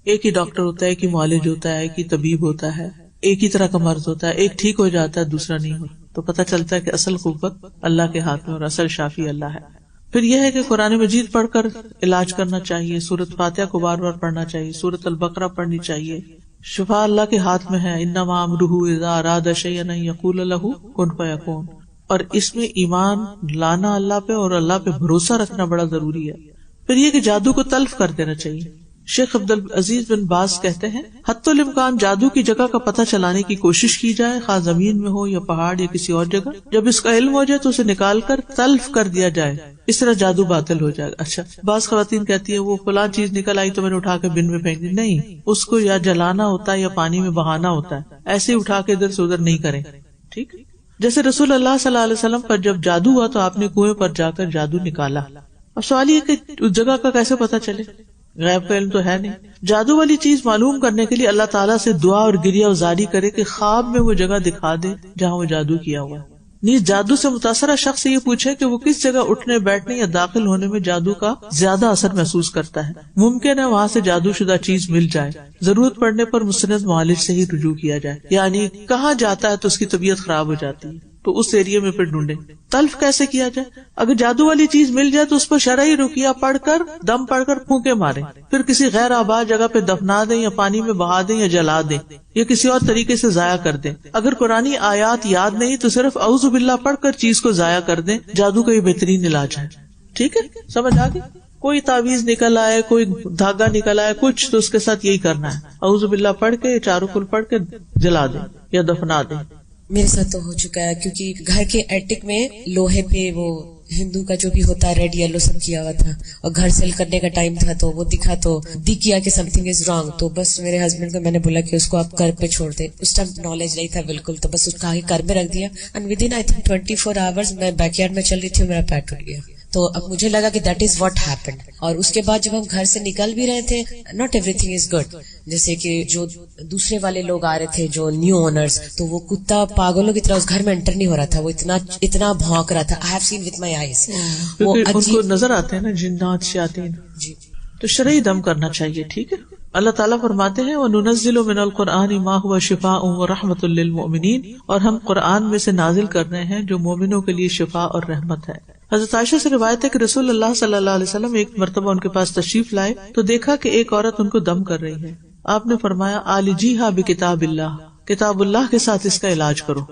ایک ہی ڈاکٹر ہوتا ہے، ایک ہی معالج ہوتا ہے، ایک ہی طبیب ہوتا ہے، ایک ہی طرح کا مرض ہوتا ہے. ایک ٹھیک ہو جاتا ہے دوسرا نہیں ہوتا، تو پتہ چلتا ہے کہ اصل قوت اللہ کے ہاتھ میں اور اصل شافی اللہ ہے. پھر یہ ہے کہ قرآن مجید پڑھ کر علاج کرنا چاہیے. سورۃ فاتحہ کو بار بار پڑھنا چاہیے، سورۃ البقرہ پڑھنی چاہیے. شفا اللہ کے ہاتھ میں ہے. انما امرہ اذا اراد شیئا ان یقول له کن فیکون. اور اس میں ایمان لانا اللہ پہ اور اللہ پہ بھروسہ رکھنا بڑا ضروری ہے. پھر یہ کہ جادو کو تلف کر دینا چاہیے. شیخ عبدالعزیز بن باز کہتے ہیں حتی الامکان جادو کی جگہ کا پتہ چلانے کی کوشش کی جائے، خواہ زمین میں ہو یا پہاڑ یا کسی اور جگہ. جب اس کا علم ہو جائے تو اسے نکال کر تلف کر دیا جائے، اس طرح جادو باطل ہو جائے گا. اچھا، بعض خواتین کہتی ہے وہ فلاں چیز نکل آئی تو میں نے اٹھا کے بن میں پھینک دی. نہیں، اس کو یا جلانا ہوتا ہے یا پانی میں بہانا ہوتا ہے، ایسے اٹھا کے ادھر سے ادھر نہیں کریں. ٹھیک، جیسے رسول اللہ صلی اللہ علیہ وسلم پر جب جادو ہوا تو آپ نے کنویں پر جا کر جادو نکالا. اب سوال یہ کہ اس جگہ کا کیسے پتہ چلے؟ غیب کا علم تو ہے نہیں. جادو والی چیز معلوم کرنے کے لیے اللہ تعالیٰ سے دعا اور گریہ وزاری کرے کہ خواب میں وہ جگہ دکھا دے جہاں وہ جادو کیا ہوا ہے. نیز جادو سے متاثرہ شخص سے یہ پوچھے کہ وہ کس جگہ اٹھنے بیٹھنے یا داخل ہونے میں جادو کا زیادہ اثر محسوس کرتا ہے. ممکن ہے وہاں سے جادو شدہ چیز مل جائے. ضرورت پڑنے پر مستند معالج سے ہی رجوع کیا جائے، یعنی کہاں جاتا ہے تو اس کی طبیعت خراب ہو جاتی ہے تو اس ایریے میں پھر ڈھونڈے. تلف کیسے کیا جائے؟ اگر جادو والی چیز مل جائے تو اس پر شرعی رقیہ پڑھ کر دم پڑھ کر پھونکے ماریں، پھر کسی غیر آباد جگہ پہ دفنا دیں یا پانی میں بہا دیں یا جلا دیں یا کسی اور طریقے سے ضائع کر دیں. اگر قرآنی آیات یاد نہیں تو صرف اعوذ باللہ پڑھ کر چیز کو ضائع کر دیں. جادو کا یہ بہترین علاج ہے. ٹھیک ہے، سمجھ آ گئی؟ کوئی تعویذ نکل آئے، کوئی دھاگا نکل آئے، کچھ تو اس کے ساتھ یہی کرنا ہے، اعوذ باللہ پڑھ کے چاروں کل پڑھ کے جلا دیں یا دفنا دیں. میرے ساتھ تو ہو چکا ہے، کیونکہ گھر کے ایٹک میں لوہے پہ وہ ہندو کا جو بھی ہوتا ہے ریڈ یلو سب کیا ہوا تھا، اور گھر سیل کرنے کا ٹائم تھا تو وہ دکھا تو کیا کہ سم تھنگ از رانگ. تو بس میرے ہسبینڈ کو میں نے بولا کہ اس کو آپ گھر پہ چھوڑ دیں. اس ٹائم نالج نہیں تھا بالکل، تو بس اس کا گھر میں رکھ دیا. And with in I think 24 hours میں بیک یارڈ میں چل رہی تھی، میرا پیر ٹوٹ گیا. تو اب مجھے لگا کہ دیٹ از واٹ ہیپنڈ. اور اس کے بعد جب ہم گھر سے نکل بھی رہے تھے، not every thing is good. جیسے کہ جو دوسرے والے لوگ آ رہے تھے جو نیو اونرز، تو وہ کتا پاگلوں کی طرح اس گھر میں انٹر نہیں ہو رہا تھا، وہ اتنا بھونک رہا تھا. I have seen with my eyes. وہ ان کو نظر آتے ہیں نا جنات شیاطین. جی، تو شرعی دم کرنا چاہیے. ٹھیک ہے، اللہ تعالیٰ فرماتے ہیں وَنُنَزِّلُ مِنَ الْقُرْآنِ مَا هُوَ شِفَاءٌ وَرَحْمَةٌ لِّلْمُؤْمِنِينَ، اور ہم قرآن میں سے نازل کر رہے ہیں جو مومنوں کے لیے شفا اور رحمت ہے. حضرت عائشہ سے روایت ہے کہ رسول اللہ صلی اللہ علیہ وسلم ایک مرتبہ ان کے پاس تشریف لائے تو دیکھا کہ ایک عورت ان کو دم کر رہی ہے. آپ نے فرمایا عالجیہا بکتاب اللہ، کتاب اللہ کے ساتھ اس کا علاج کرو.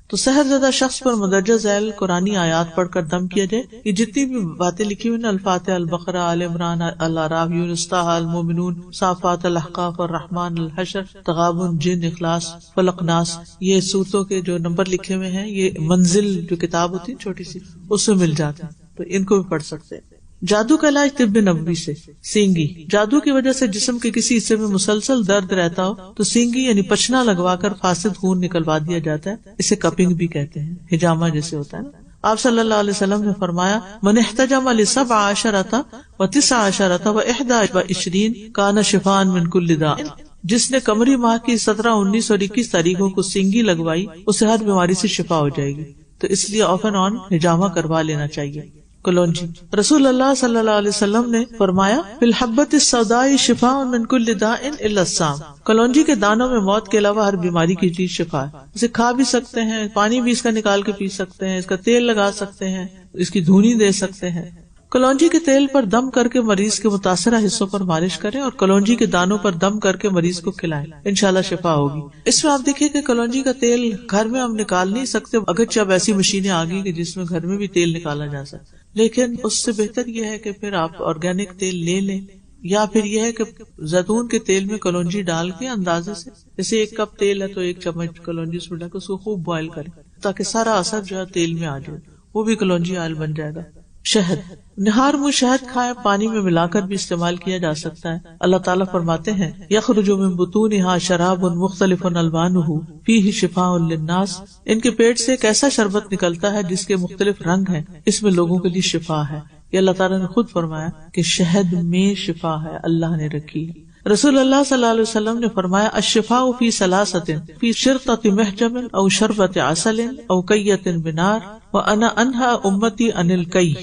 تو سحر زدہ شخص پر مدرجہ ذیل قرآنی آیات پڑھ کر دم کیا جائے. یہ جتنی بھی باتیں لکھی ہوئی نا، الفاتحہ، البقرہ، آل عمران، الاعراف، یونس، طٰہٰ، المومنون، صافات، الاحقاف، الرحمن، الحشر، تغابن، جن، اخلاص، فلق، ناس، یہ سورتوں کے جو نمبر لکھے ہوئے ہیں، یہ منزل جو کتاب ہوتی ہے چھوٹی سی، اس میں مل جاتے ہیں، تو ان کو بھی پڑھ سکتے ہیں. جادو کا علاج طب نبوی سے. سینگی، جادو کی وجہ سے جسم کے کسی حصے میں مسلسل درد رہتا ہو تو سینگی یعنی پچنا لگوا کر فاسد خون نکلوا دیا جاتا ہے. اسے کپنگ بھی کہتے ہیں، حجامہ جیسے ہوتا ہے نا. آپ صلی اللہ علیہ وسلم نے فرمایا من احتجم ل17 و19 و21 کان شفاء من کل داء، جس نے قمری ماہ کی 17، 19 اور 21 تاریخوں کو سینگی لگوائی اسے ہر بیماری سے شفا ہو جائے گی. تو اس لیے آف اینڈ آن حجامہ کروا لینا چاہیے. کلونجی، رسول اللہ صلی اللہ علیہ وسلم نے فرمایا فی الحبۃ السوداء شفاء من کل داء الا السام، کلونجی کے دانوں میں موت کے علاوہ ہر بیماری کی چیز شفا ہے. اسے کھا بھی سکتے ہیں، پانی بھی اس کا نکال کے پی سکتے ہیں، اس کا تیل لگا سکتے ہیں، اس کی دھونی دے سکتے ہیں. کلونجی کے تیل پر دم کر کے مریض کے متاثرہ حصوں پر مالش کریں اور کلونجی کے دانوں پر دم کر کے مریض کو کھلائیں، انشاءاللہ شفا ہوگی. اس میں آپ دیکھیں کہ کلونجی کا تیل گھر میں ہم نکال نہیں سکتے، اگرچہ اب ایسی مشینیں آ گئی کہ جس میں گھر میں بھی تیل نکالا جا سکتا، لیکن اس سے بہتر یہ ہے کہ پھر آپ آرگینک تیل لے لیں، یا پھر یہ ہے کہ زیتون کے تیل میں کلونجی ڈال کے اندازے سے، جیسے 1 کپ تیل ہے تو 1 چمچ کلونجی اس میں ڈال کے اس کو خوب بوائل کریں تاکہ سارا اثر جو ہے تیل میں آ جائے، وہ بھی کلونجی آئل بن جائے گا. شہد، نہار منہ شہد کھائے، پانی میں ملا کر بھی استعمال کیا جا سکتا ہے. اللہ تعالیٰ فرماتے ہیں یخرج من بطونها شراب مختلف الوانه فیہ شفاء للناس، ان کے پیٹ سے ایک ایسا شربت نکلتا ہے جس کے مختلف رنگ ہیں، اس میں لوگوں کے لیے شفا ہے. یہ اللہ تعالیٰ نے خود فرمایا کہ شہد میں شفا ہے، اللہ نے رکھی. رسول اللہ صلی اللہ علیہ وسلم نے فرمایا الشفاء فی ثلاثۃ، فی شرطۃ محجم او شربۃ عسل او کیۃ بنار وانا انہا امتی عن الکی.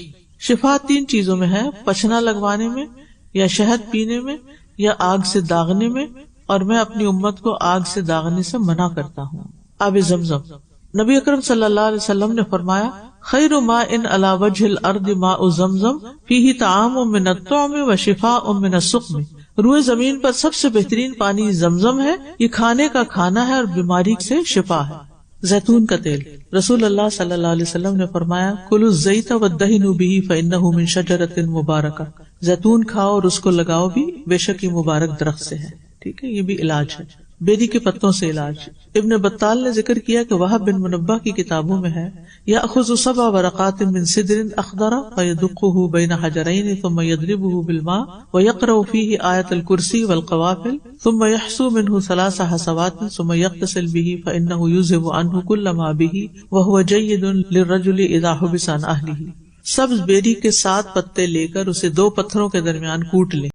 شفا 3 چیزوں میں ہے، پچنا لگوانے میں، یا شہد پینے میں، یا آگ سے داغنے میں، اور میں اپنی امت کو آگ سے داغنے سے منع کرتا ہوں. آب زمزم، نبی اکرم صلی اللہ علیہ وسلم نے فرمایا خیر ماء علی وجہ الارض ماء زمزم فیہ طعام من الطعم وشفاء من السقم. روئے زمین پر سب سے بہترین پانی زمزم ہے، یہ کھانے کا کھانا ہے اور بیماری سے شفا ہے. زیتون کا تیل، رسول اللہ صلی اللہ علیہ وسلم نے فرمایا کلوا الزیت وادہنوا بہ فانہ من شجرۃ مبارکہ، زیتون کھاؤ اور اس کو لگاؤ بھی، بے شک یہ مبارک درخت سے ہے. ٹھیک ہے، یہ بھی علاج ہے، بیری کے پتوں سے علاج. ابن بطال نے ذکر کیا کہ وہب بن منبہ کی کتابوں میں ہے یأخذ 7 ورقات من سدر اخضر فيدقه بين حجرين ثم يضربه بالماء ويقرأ فيه آية الكرسي والقوافل ثم يحسو منه 3 حسوات ثم يغتسل به فإنه يذهب عنه كل ما به وهو جيد للرجل إذا حبس عن أهله. سبز بیری کے 7 پتے لے کر اسے 2 پتھروں کے درمیان کوٹ لیں،